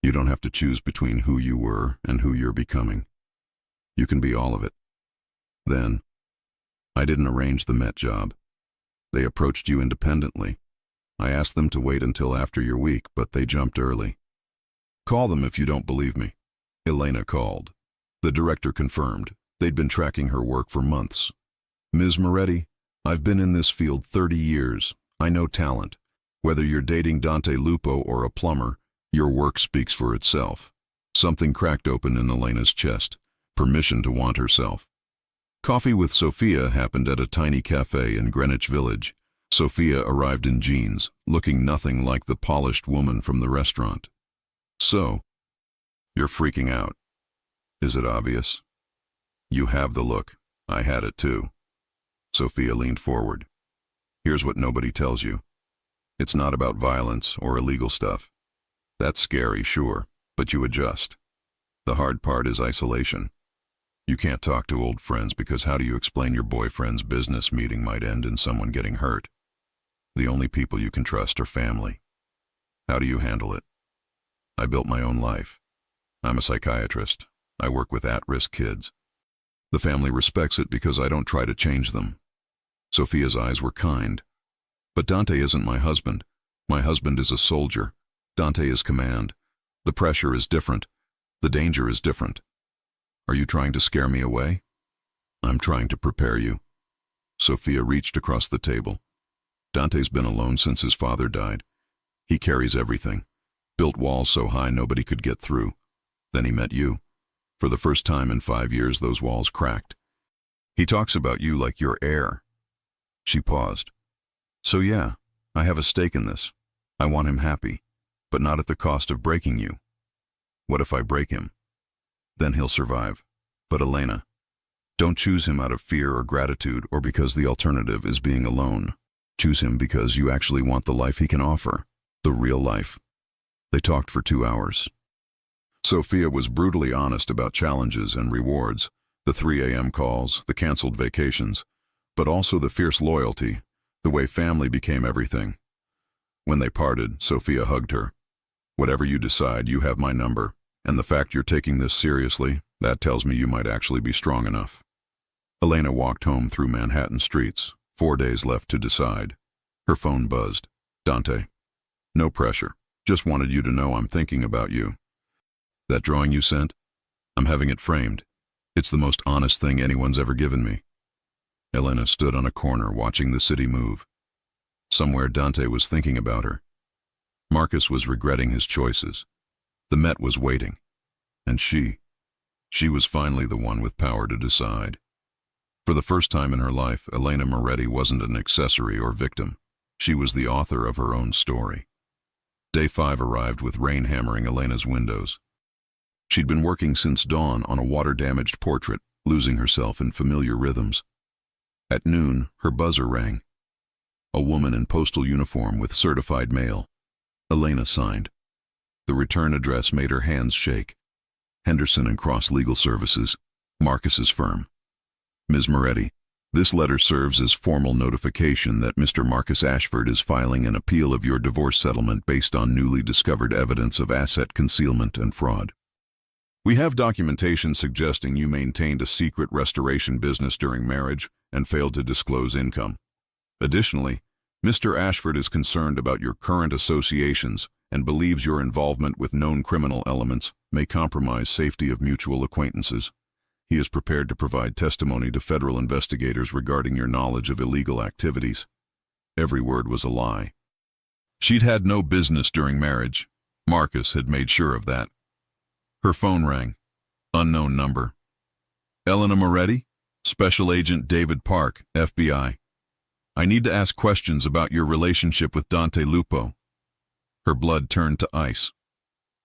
A: You don't have to choose between who you were and who you're becoming. You can be all of it. Then, I didn't arrange the Met job. They approached you independently. I asked them to wait until after your week, but they jumped early. Call them if you don't believe me. Elena called. The director confirmed. They'd been tracking her work for months. Ms. Moretti, I've been in this field 30 years. I know talent. Whether you're dating Dante Lupo or a plumber, your work speaks for itself. Something cracked open in Elena's chest. Permission to want herself. Coffee with Sophia happened at a tiny cafe in Greenwich Village. Sophia arrived in jeans, looking nothing like the polished woman from the restaurant. So, you're freaking out. Is it obvious? You have the look. I had it too. Sophia leaned forward. Here's what nobody tells you. It's not about violence or illegal stuff. That's scary, sure, but you adjust. The hard part is isolation. You can't talk to old friends because how do you explain your boyfriend's business meeting might end in someone getting hurt? The only people you can trust are family. How do you handle it? I built my own life. I'm a psychiatrist. I work with at-risk kids. The family respects it because I don't try to change them. Sophia's eyes were kind. But Dante isn't my husband. My husband is a soldier. Dante is command. The pressure is different. The danger is different. Are you trying to scare me away? I'm trying to prepare you. Sophia reached across the table. Dante's been alone since his father died. He carries everything. Built walls so high nobody could get through. Then he met you. For the first time in 5 years, those walls cracked. He talks about you like your heir. She paused. So yeah, I have a stake in this. I want him happy, but not at the cost of breaking you. What if I break him? Then he'll survive. But Elena, don't choose him out of fear or gratitude or because the alternative is being alone. Choose him because you actually want the life he can offer, the real life. They talked for 2 hours. Sophia was brutally honest about challenges and rewards, the 3 a.m. calls, the canceled vacations, but also the fierce loyalty, the way family became everything. When they parted, Sophia hugged her. Whatever you decide, you have my number, and the fact you're taking this seriously, that tells me you might actually be strong enough. Elena walked home through Manhattan streets, 4 days left to decide. Her phone buzzed. Dante. No pressure. Just wanted you to know I'm thinking about you. That drawing you sent? I'm having it framed. It's the most honest thing anyone's ever given me. Elena stood on a corner watching the city move. Somewhere Dante was thinking about her. Marcus was regretting his choices. The Met was waiting. And she was finally the one with power to decide. For the first time in her life, Elena Moretti wasn't an accessory or victim. She was the author of her own story. Day 5 arrived with rain hammering Elena's windows. She'd been working since dawn on a water-damaged portrait, losing herself in familiar rhythms. At noon, her buzzer rang. A woman in postal uniform with certified mail. Elena signed. The return address made her hands shake. Henderson and Cross Legal Services, Marcus's firm. Ms. Moretti, this letter serves as formal notification that Mr. Marcus Ashford is filing an appeal of your divorce settlement based on newly discovered evidence of asset concealment and fraud. We have documentation suggesting you maintained a secret restoration business during marriage and failed to disclose income. Additionally, Mr. Ashford is concerned about your current associations and believes your involvement with known criminal elements may compromise safety of mutual acquaintances. He is prepared to provide testimony to federal investigators regarding your knowledge of illegal activities. Every word was a lie. She'd had no business during marriage. Marcus had made sure of that. Her phone rang. Unknown number. Elena Moretti? Special Agent David Park, FBI. I need to ask questions about your relationship with Dante Lupo. Her blood turned to ice.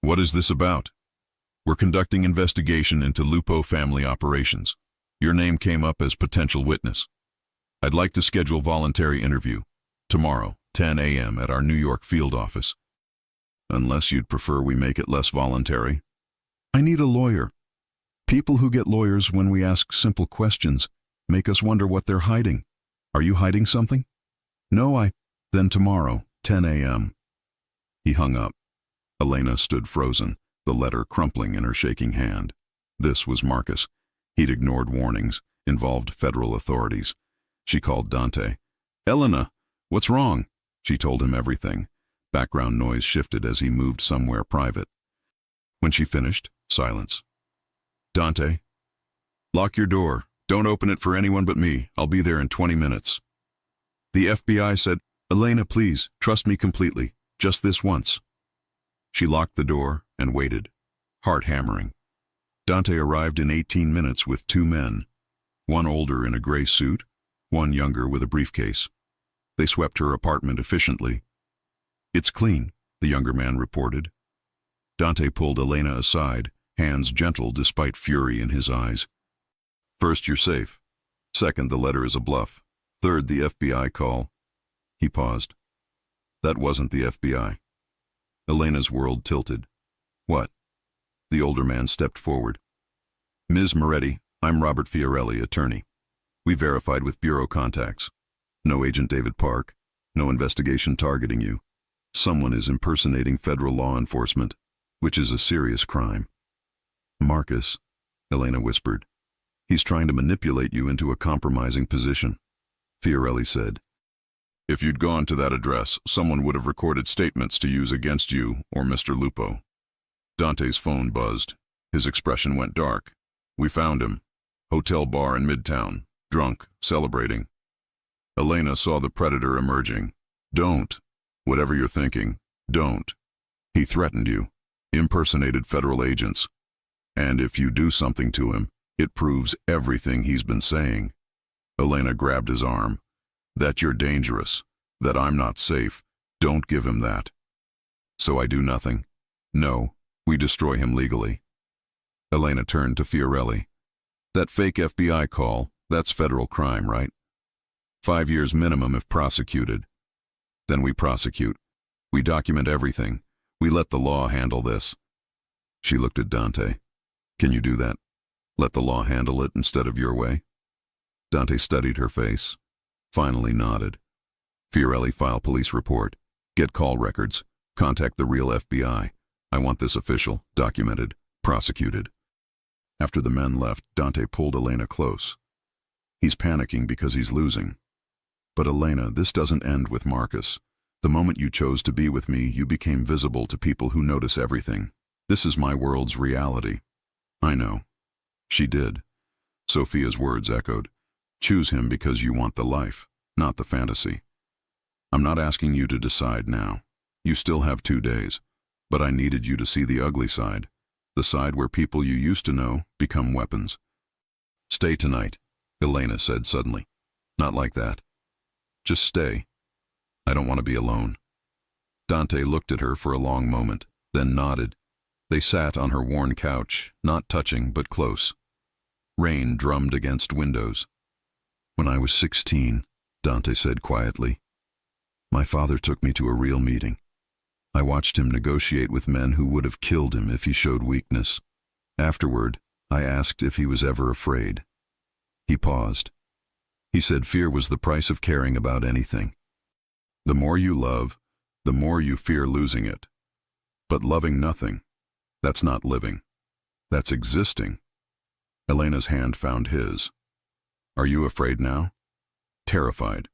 A: What is this about? We're conducting investigation into Lupo family operations. Your name came up as potential witness. I'd like to schedule voluntary interview. Tomorrow, 10 a.m. at our New York field office. Unless you'd prefer we make it less voluntary. I need a lawyer. People who get lawyers when we ask simple questions make us wonder what they're hiding. Are you hiding something? No, Then tomorrow, 10 a.m. He hung up. Elena stood frozen, the letter crumpling in her shaking hand. This was Marcus. He'd ignored warnings, involved federal authorities. She called Dante. Elena, what's wrong? She told him everything. Background noise shifted as he moved somewhere private. When she finished, silence. Dante, lock your door. Don't open it for anyone but me. I'll be there in 20 minutes. The FBI said, Elena, please, trust me completely. Just this once. She locked the door and waited, heart hammering. Dante arrived in 18 minutes with 2 men, one older in a gray suit, one younger with a briefcase. They swept her apartment efficiently. It's clean, the younger man reported. Dante pulled Elena aside, hands gentle despite fury in his eyes. First, you're safe. Second, the letter is a bluff. Third, the FBI call. He paused. That wasn't the FBI. Elena's world tilted. What? The older man stepped forward. Ms. Moretti, I'm Robert Fiorelli, attorney. We verified with bureau contacts. No Agent David Park. No investigation targeting you. Someone is impersonating federal law enforcement, which is a serious crime. Marcus, Elena whispered. He's trying to manipulate you into a compromising position. Fiorelli said. If you'd gone to that address, someone would have recorded statements to use against you or Mr. Lupo. Dante's phone buzzed. His expression went dark. We found him. Hotel bar in Midtown. Drunk, celebrating. Elena saw the predator emerging. Don't. Whatever you're thinking, don't. He threatened you. Impersonated federal agents. And if you do something to him, it proves everything he's been saying. Elena grabbed his arm. That you're dangerous. That I'm not safe. Don't give him that. So I do nothing. No, we destroy him legally. Elena turned to Fiorelli. That fake FBI call, that's federal crime, right? 5 years minimum if prosecuted. Then we prosecute. We document everything. We let the law handle this. She looked at Dante. Can you do that? Let the law handle it instead of your way? Dante studied her face, finally nodded. Fiorelli, file police report. Get call records. Contact the real FBI. I want this official, documented, prosecuted. After the men left, Dante pulled Elena close. He's panicking because he's losing. But Elena, this doesn't end with Marcus. The moment you chose to be with me, you became visible to people who notice everything. This is my world's reality. I know. She did. Sophia's words echoed. Choose him because you want the life, not the fantasy. I'm not asking you to decide now. You still have 2 days, but I needed you to see the ugly side, the side where people you used to know become weapons. Stay tonight, Elena said suddenly. Not like that. Just stay. I don't want to be alone. Dante looked at her for a long moment, then nodded. They sat on her worn couch, not touching but close. Rain drummed against windows. When I was 16, Dante said quietly, my father took me to a real meeting. I watched him negotiate with men who would have killed him if he showed weakness. Afterward, I asked if he was ever afraid. He paused. He said fear was the price of caring about anything. The more you love, the more you fear losing it. But loving nothing, that's not living. That's existing. Elena's hand found his. Are you afraid now? Terrified.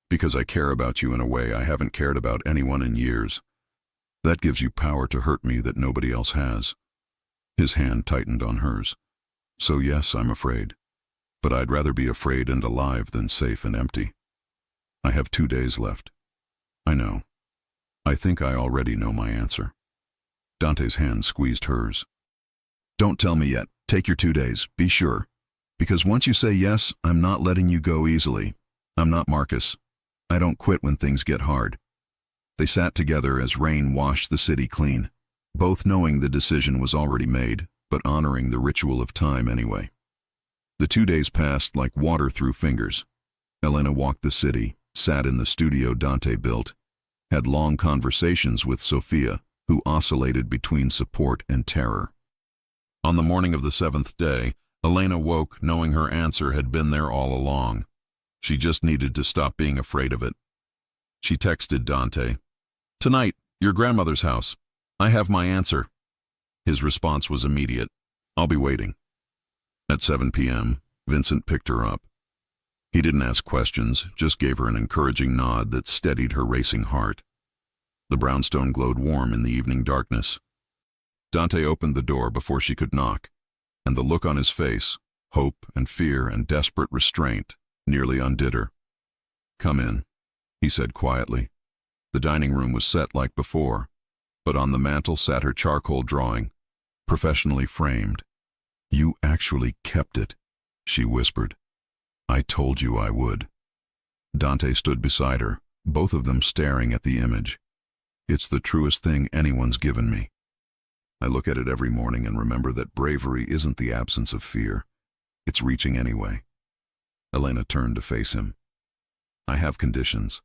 A: Because I care about you in a way I haven't cared about anyone in years. That gives you power to hurt me that nobody else has. His hand tightened on hers. So yes, I'm afraid. But I'd rather be afraid and alive than safe and empty. I have 2 days left. I know. I think I already know my answer. Dante's hand squeezed hers. Don't tell me yet. Take your 2 days. Be sure. Because once you say yes, I'm not letting you go easily. I'm not Marcus. I don't quit when things get hard. They sat together as rain washed the city clean, both knowing the decision was already made, but honoring the ritual of time anyway. The 2 days passed like water through fingers. Elena walked the city, sat in the studio Dante built, had long conversations with Sophia, who oscillated between support and terror. On the morning of the 7th day, Elena woke knowing her answer had been there all along. She just needed to stop being afraid of it. She texted Dante, "Tonight, your grandmother's house. I have my answer." His response was immediate. "I'll be waiting." At 7 p.m., Vincent picked her up. He didn't ask questions, just gave her an encouraging nod that steadied her racing heart. The brownstone glowed warm in the evening darkness. Dante opened the door before she could knock, and the look on his face, hope and fear and desperate restraint, nearly undid her. "Come in," he said quietly. The dining room was set like before, but on the mantel sat her charcoal drawing, professionally framed. "You actually kept it," she whispered. "I told you I would." Dante stood beside her, both of them staring at the image. "It's the truest thing anyone's given me. I look at it every morning and remember that bravery isn't the absence of fear. It's reaching anyway." Elena turned to face him. "I have conditions."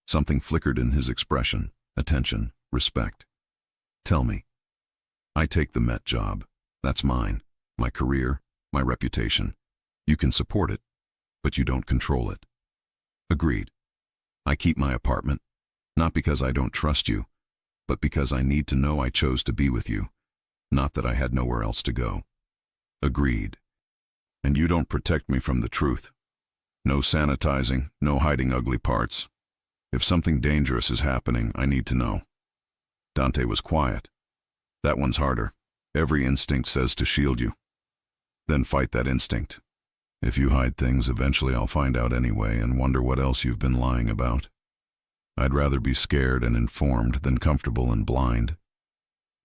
A: Something flickered in his expression, attention, respect. "Tell me." "I take the Met job. That's mine. My career, my reputation. You can support it, but you don't control it." "Agreed. I keep my apartment, not because I don't trust you, but because I need to know I chose to be with you, not that I had nowhere else to go." "Agreed. And you don't protect me from the truth. No sanitizing, no hiding ugly parts. If something dangerous is happening, I need to know." Dante was quiet. "That one's harder. Every instinct says to shield you. Then fight that instinct. If you hide things, eventually I'll find out anyway and wonder what else you've been lying about. I'd rather be scared and informed than comfortable and blind."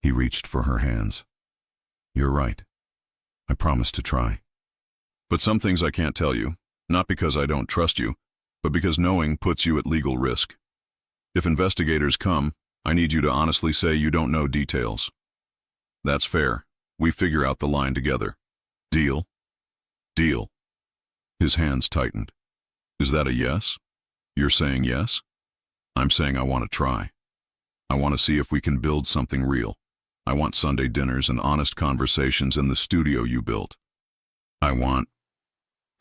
A: He reached for her hands. "You're right. I promise to try. But some things I can't tell you, not because I don't trust you, but because knowing puts you at legal risk. If investigators come, I need you to honestly say you don't know details. That's fair. We figure out the line together. Deal?" "Deal." His hands tightened. "Is that a yes? You're saying yes?" "I'm saying I want to try. I want to see if we can build something real. I want Sunday dinners and honest conversations in the studio you built. I want—"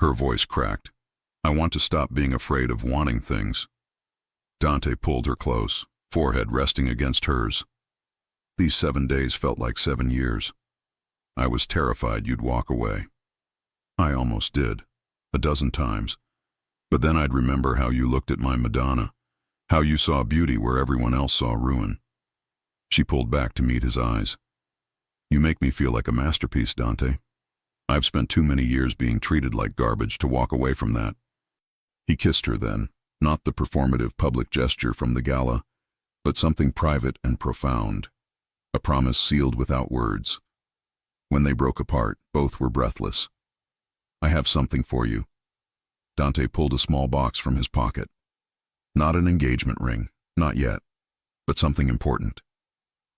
A: Her voice cracked. "I want to stop being afraid of wanting things." Dante pulled her close, forehead resting against hers. "These 7 days felt like 7 years. I was terrified you'd walk away. I almost did, a dozen times. But then I'd remember how you looked at my Madonna, how you saw beauty where everyone else saw ruin." She pulled back to meet his eyes. "You make me feel like a masterpiece, Dante. I've spent too many years being treated like garbage to walk away from that." He kissed her then, not the performative public gesture from the gala, but something private and profound, a promise sealed without words. When they broke apart, both were breathless. "I have something for you." Dante pulled a small box from his pocket. Not an engagement ring, not yet, but something important.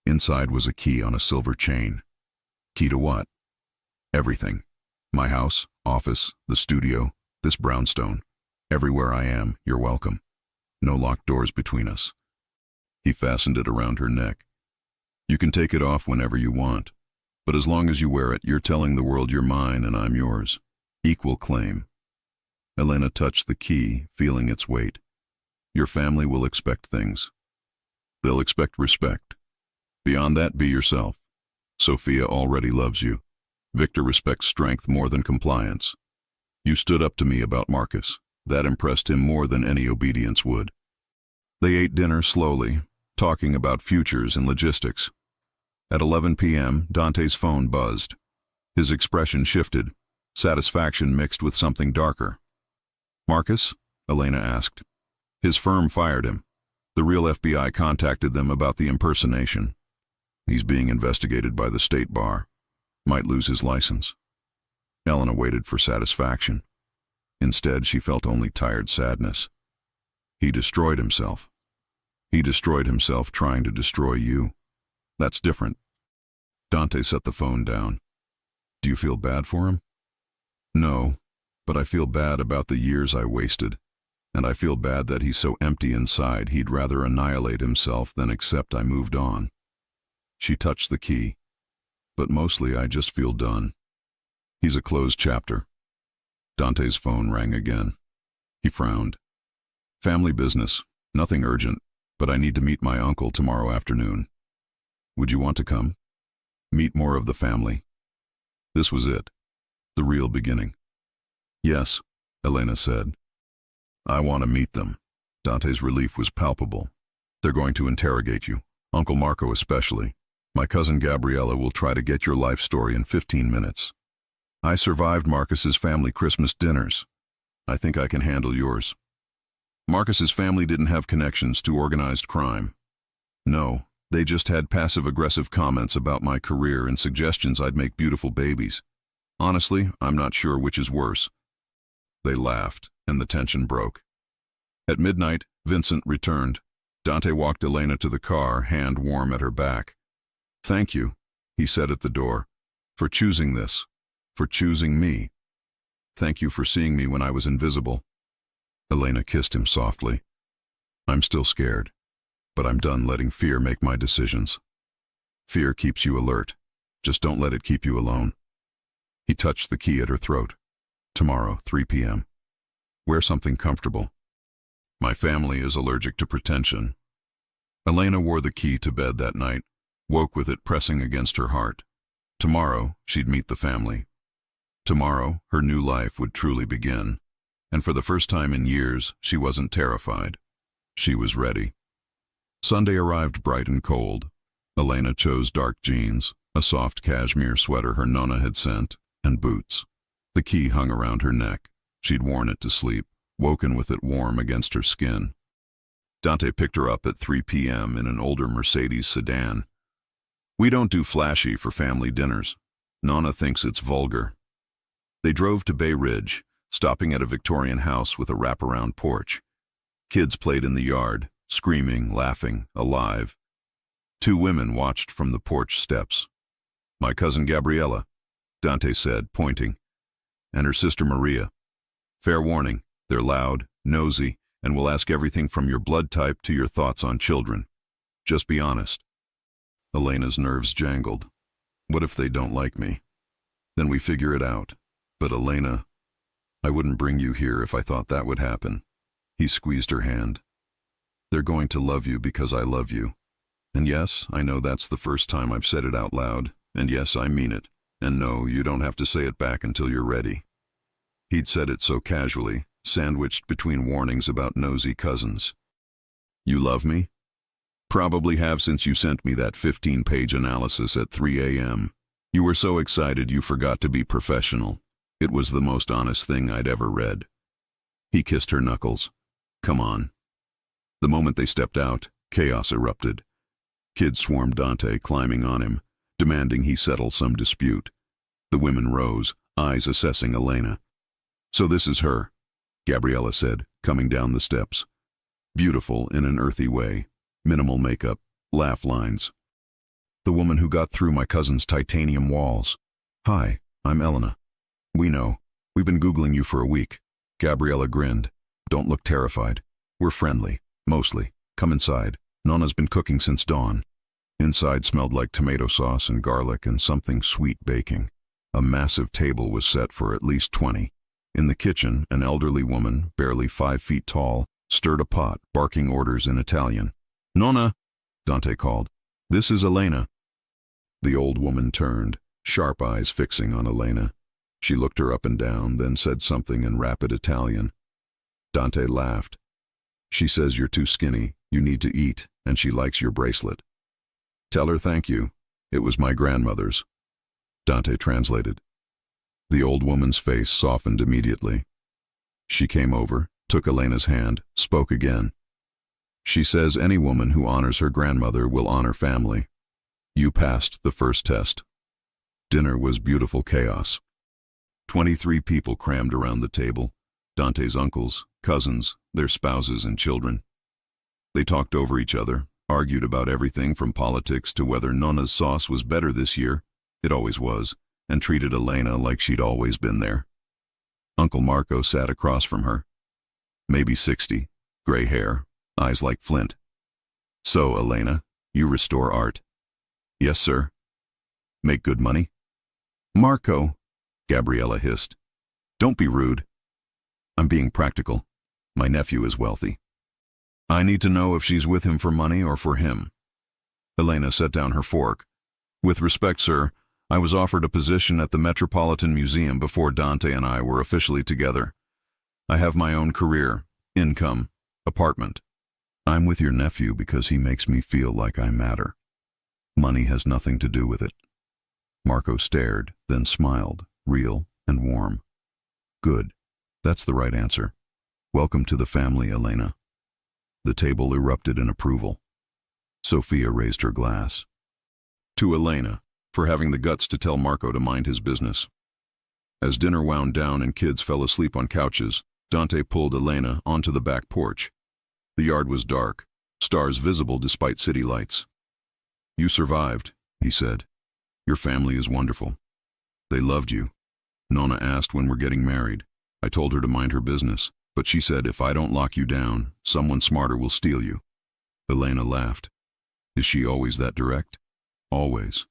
A: Inside was a key on a silver chain. Key to what? Everything. My house, office, the studio, this brownstone. Everywhere I am, you're welcome. No locked doors between us. He fastened it around her neck. "You can take it off whenever you want, but as long as you wear it, you're telling the world you're mine and I'm yours. Equal claim." Elena touched the key, feeling its weight. "Your family will expect things. They'll expect respect. Beyond that, be yourself. Sophia already loves you. Victor respects strength more than compliance. You stood up to me about Marcus. That impressed him more than any obedience would." They ate dinner slowly, talking about futures and logistics. At 11 p.m., Dante's phone buzzed. His expression shifted, satisfaction mixed with something darker. "Marcus?" Elena asked. "His firm fired him. The real FBI contacted them about the impersonation. He's being investigated by the state bar. Might lose his license." Elena waited for satisfaction. Instead, she felt only tired sadness. "He destroyed himself. He destroyed himself trying to destroy you. That's different." Dante set the phone down. "Do you feel bad for him?" "No, but I feel bad about the years I wasted, and I feel bad that he's so empty inside he'd rather annihilate himself than accept I moved on." She touched the key. "But mostly I just feel done. He's a closed chapter." Dante's phone rang again. He frowned. "Family business, nothing urgent, but I need to meet my uncle tomorrow afternoon. Would you want to come? Meet more of the family." This was it, the real beginning. "Yes," Elena said. "I want to meet them." Dante's relief was palpable. "They're going to interrogate you, Uncle Marco especially. My cousin Gabriella will try to get your life story in 15 minutes. I survived Marcus's family Christmas dinners. I think I can handle yours." Marcus's family didn't have connections to organized crime. No, they just had passive-aggressive comments about my career and suggestions I'd make beautiful babies. Honestly, I'm not sure which is worse. They laughed, and the tension broke. At midnight, Vincent returned. Dante walked Elena to the car, hand warm at her back. "Thank you," he said at the door, "for choosing this, for choosing me. Thank you for seeing me when I was invisible." Elena kissed him softly. "I'm still scared, but I'm done letting fear make my decisions. Fear keeps you alert. Just don't let it keep you alone." He touched the key at her throat. "Tomorrow, 3 p.m. Wear something comfortable. My family is allergic to pretension." Elena wore the key to bed that night, woke with it pressing against her heart. Tomorrow, she'd meet the family. Tomorrow, her new life would truly begin, and for the first time in years, she wasn't terrified. She was ready. Sunday arrived bright and cold. Elena chose dark jeans, a soft cashmere sweater her nonna had sent, and boots. The key hung around her neck. She'd worn it to sleep, woken with it warm against her skin. Dante picked her up at 3 p.m. in an older Mercedes sedan. "We don't do flashy for family dinners. Nonna thinks it's vulgar." They drove to Bay Ridge, stopping at a Victorian house with a wraparound porch. Kids played in the yard, screaming, laughing, alive. 2 women watched from the porch steps. "My cousin Gabriella," Dante said, pointing, "and her sister Maria. Fair warning, they're loud, nosy, and will ask everything from your blood type to your thoughts on children. Just be honest." Elena's nerves jangled. What if they don't like me? Then we figure it out. But Elena, I wouldn't bring you here if I thought that would happen. He squeezed her hand. "They're going to love you because I love you. And yes, I know that's the first time I've said it out loud, and yes, I mean it. And no, you don't have to say it back until you're ready." He'd said it so casually, sandwiched between warnings about nosy cousins. "You love me?" "Probably have since you sent me that 15-page analysis at 3 a.m. You were so excited you forgot to be professional. It was the most honest thing I'd ever read." He kissed her knuckles. "Come on." The moment they stepped out, Chaos erupted. Kids swarmed Dante, climbing on him, demanding he settle some dispute. The women rose, eyes assessing Elena. "So this is her," Gabriella said, coming down the steps. Beautiful in an earthy way, minimal makeup, laugh lines. "The woman who got through my cousin's titanium walls." "Hi, I'm Elena." "We know. We've been Googling you for a week." Gabriella grinned. "Don't look terrified. We're friendly, mostly. Come inside. Nonna's been cooking since dawn." Inside smelled like tomato sauce and garlic and something sweet baking. A massive table was set for at least 20. In the kitchen, an elderly woman, barely 5 feet tall, stirred a pot, barking orders in Italian. "Nonna," Dante called. "This is Elena." The old woman turned, sharp eyes fixing on Elena. She looked her up and down, then said something in rapid Italian. Dante laughed. "She says you're too skinny, you need to eat, and she likes your bracelet." "Tell her thank you. It was my grandmother's." Dante translated. The old woman's face softened immediately. She came over, took Elena's hand, spoke again. "She says any woman who honors her grandmother will honor family. You passed the first test." Dinner was beautiful chaos. 23 people crammed around the table. Dante's uncles, cousins, their spouses and children. They talked over each other, argued about everything from politics to whether Nonna's sauce was better this year. It always was, and treated Elena like she'd always been there. Uncle Marco sat across from her. Maybe 60, gray hair, eyes like flint. "So, Elena, you restore art?" "Yes, sir." "Make good money?" "Marco," Gabriella hissed. "Don't be rude." "I'm being practical. My nephew is wealthy. I need to know if she's with him for money or for him." Elena set down her fork. "With respect, sir, I was offered a position at the Metropolitan Museum before Dante and I were officially together. I have my own career, income, apartment. I'm with your nephew because he makes me feel like I matter. Money has nothing to do with it." Marco stared, then smiled, real and warm. "Good. That's the right answer. Welcome to the family, Elena." The table erupted in approval. Sophia raised her glass. To Elena, for having the guts to tell Marco to mind his business. As dinner wound down and kids fell asleep on couches, Dante pulled Elena onto the back porch. The yard was dark, stars visible despite city lights. "You survived," he said. "Your family is wonderful. They loved you. Nonna asked when we're getting married. I told her to mind her business, but she said if I don't lock you down, someone smarter will steal you." Elena laughed. "Is she always that direct?" "Always.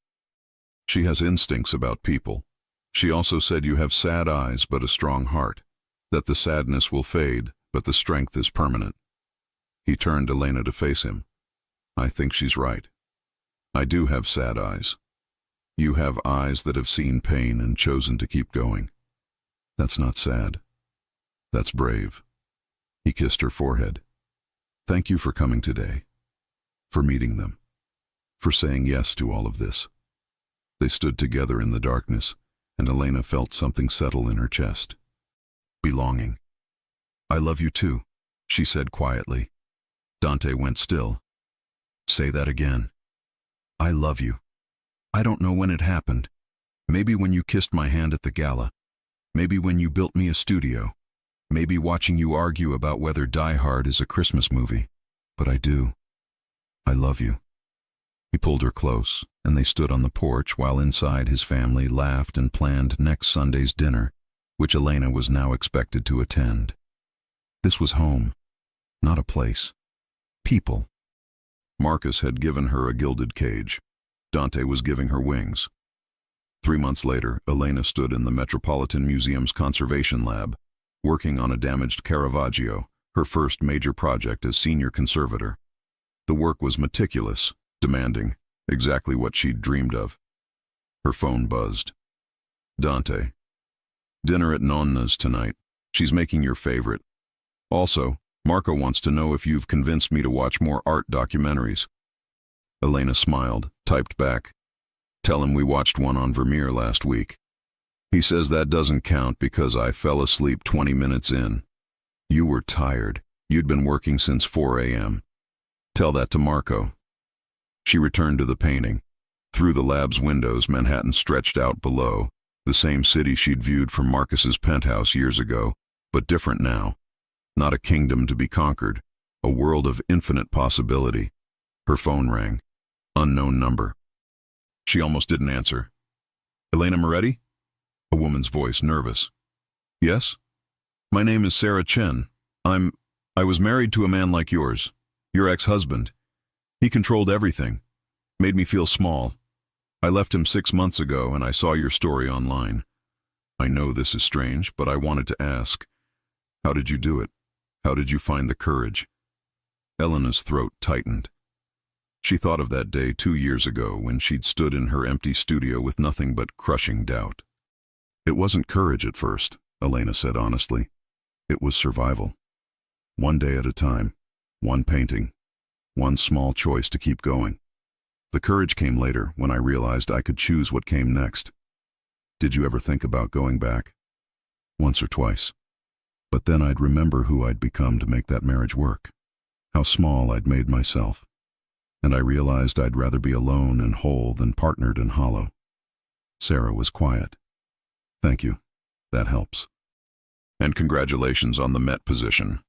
A: She has instincts about people. She also said you have sad eyes but a strong heart, that the sadness will fade, but the strength is permanent." He turned Elena to face him. "I think she's right. I do have sad eyes. You have eyes that have seen pain and chosen to keep going. That's not sad. That's brave." He kissed her forehead. "Thank you for coming today, for meeting them, for saying yes to all of this." They stood together in the darkness, and Elena felt something settle in her chest. Belonging. "I love you too," she said quietly. Dante went still. "Say that again." "I love you. I don't know when it happened. Maybe when you kissed my hand at the gala. Maybe when you built me a studio. Maybe watching you argue about whether Die Hard is a Christmas movie. But I do. I love you." He pulled her close, and they stood on the porch while inside his family laughed and planned next Sunday's dinner, which Elena was now expected to attend. This was home, not a place. People. Marcus had given her a gilded cage. Dante was giving her wings. 3 months later, Elena stood in the Metropolitan Museum's conservation lab, working on a damaged Caravaggio, her first major project as senior conservator. The work was meticulous, demanding, exactly what she'd dreamed of. Her phone buzzed. "Dante. Dinner at Nonna's tonight. She's making your favorite. Also, Marco wants to know if you've convinced me to watch more art documentaries." Elena smiled, typed back. "Tell him we watched one on Vermeer last week. He says that doesn't count because I fell asleep 20 minutes in. You were tired. You'd been working since 4 a.m. Tell that to Marco. She returned to the painting. Through the lab's windows, Manhattan stretched out below, the same city she'd viewed from Marcus's penthouse years ago, but different now. Not a kingdom to be conquered, a world of infinite possibility. Her phone rang. Unknown number. She almost didn't answer. Elena Moretti? A woman's voice, nervous. Yes? My name is Sarah Chen. I was married to a man like yours, your ex-husband. He controlled everything, made me feel small. I left him 6 months ago and I saw your story online. I know this is strange, but I wanted to ask, how did you do it? How did you find the courage? Elena's throat tightened. She thought of that day 2 years ago when she'd stood in her empty studio with nothing but crushing doubt. It wasn't courage at first, Elena said honestly. It was survival. One day at a time, one painting, one small choice to keep going. The courage came later when I realized I could choose what came next. Did you ever think about going back? Once or twice. But then I'd remember who I'd become to make that marriage work, how small I'd made myself. And I realized I'd rather be alone and whole than partnered and hollow. Sarah was quiet. Thank you. That helps. And congratulations on the Met position.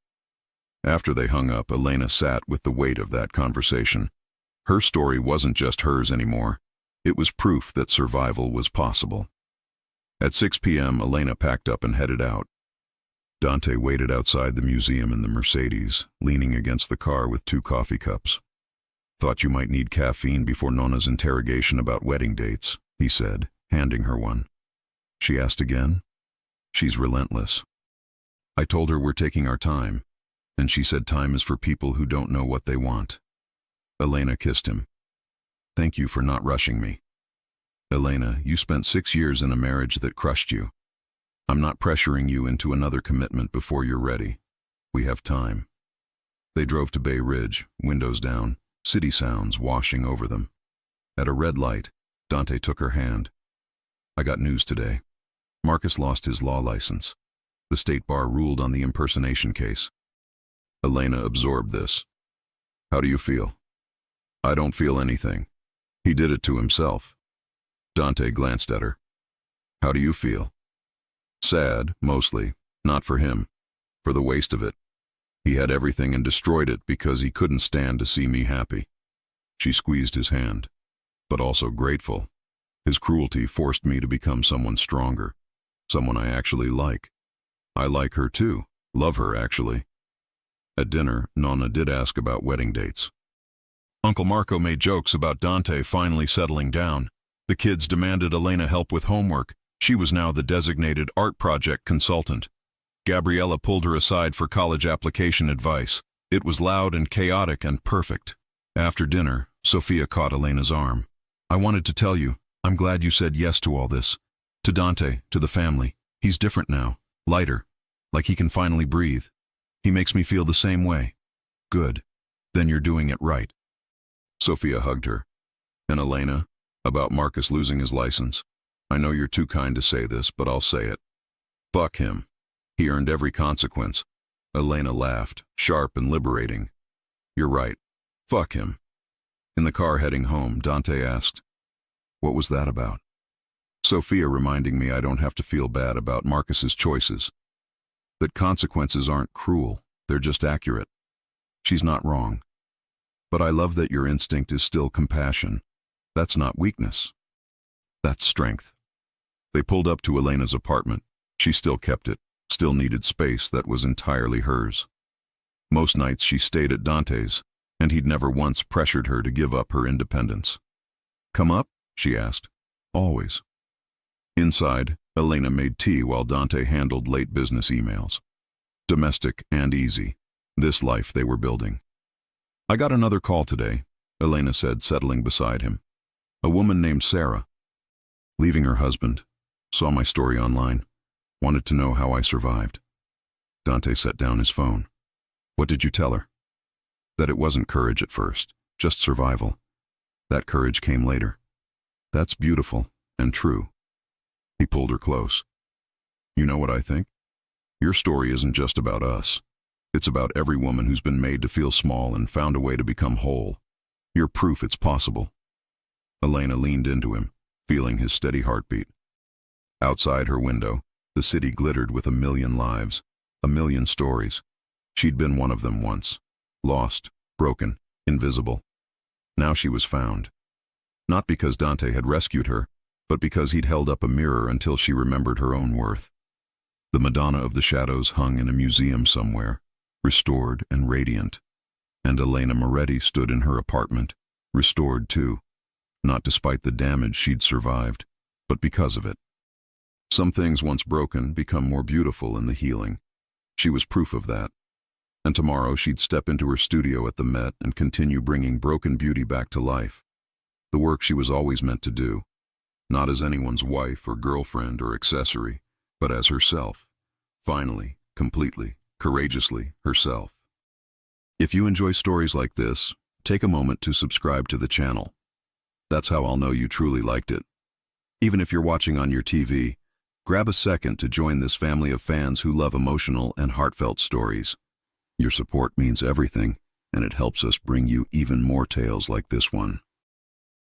A: After they hung up, Elena sat with the weight of that conversation. Her story wasn't just hers anymore. It was proof that survival was possible. At 6 p.m., Elena packed up and headed out. Dante waited outside the museum in the Mercedes, leaning against the car with 2 coffee cups. Thought you might need caffeine before Nona's interrogation about wedding dates, he said, handing her one. She asked again. She's relentless. I told her we're taking our time, and she said time is for people who don't know what they want. Elena kissed him. Thank you for not rushing me. Elena, you spent 6 years in a marriage that crushed you. I'm not pressuring you into another commitment before you're ready. We have time. They drove to Bay Ridge, windows down, city sounds washing over them. At a red light, Dante took her hand. I got news today. Marcus lost his law license. The state bar ruled on the impersonation case. Elena absorbed this. How do you feel? I don't feel anything. He did it to himself. Dante glanced at her. How do you feel? Sad, mostly. Not for him. For the waste of it. He had everything and destroyed it because he couldn't stand to see me happy. She squeezed his hand, but also grateful. His cruelty forced me to become someone stronger, someone I actually like. I like her too, love her actually. At dinner, Nonna did ask about wedding dates. Uncle Marco made jokes about Dante finally settling down. The kids demanded Elena help with homework. She was now the designated art project consultant. Gabriella pulled her aside for college application advice. It was loud and chaotic and perfect. After dinner, Sophia caught Elena's arm. I wanted to tell you, I'm glad you said yes to all this. To Dante, to the family. He's different now, lighter, like he can finally breathe. He makes me feel the same way. Good. Then you're doing it right. Sophia hugged her. And Elena, about Marcus losing his license. I know you're too kind to say this, but I'll say it. Fuck him. He earned every consequence. Elena laughed, sharp and liberating. You're right. Fuck him. In the car heading home, Dante asked, what was that about? Sophia reminding me I don't have to feel bad about Marcus's choices. That consequences aren't cruel, they're just accurate. She's not wrong. But I love that your instinct is still compassion. That's not weakness. That's strength. They pulled up to Elena's apartment. She still kept it, still needed space that was entirely hers. Most nights she stayed at Dante's, and he'd never once pressured her to give up her independence. Come up? She asked. Always. Inside, Elena made tea while Dante handled late business emails. Domestic and easy. This life they were building. I got another call today, Elena said, settling beside him. A woman named Sarah. Leaving her husband. Saw my story online. Wanted to know how I survived. Dante set down his phone. What did you tell her? That it wasn't courage at first, just survival. That courage came later. That's beautiful and true. He pulled her close. You know what I think? Your story isn't just about us. It's about every woman who's been made to feel small and found a way to become whole. You're proof it's possible. Elena leaned into him, feeling his steady heartbeat. Outside her window, the city glittered with a million lives, a million stories. She'd been one of them once. Lost, broken, invisible. Now she was found. Not because Dante had rescued her, but because he'd held up a mirror until she remembered her own worth. The Madonna of the Shadows hung in a museum somewhere, restored and radiant. And Elena Moretti stood in her apartment, restored too, not despite the damage she'd survived, but because of it. Some things once broken become more beautiful in the healing. She was proof of that. And tomorrow she'd step into her studio at the Met and continue bringing broken beauty back to life. The work she was always meant to do, not as anyone's wife or girlfriend or accessory, but as herself. Finally, completely, courageously herself. If you enjoy stories like this, take a moment to subscribe to the channel. That's how I'll know you truly liked it. Even if you're watching on your TV, grab a second to join this family of fans who love emotional and heartfelt stories. Your support means everything, and it helps us bring you even more tales like this one.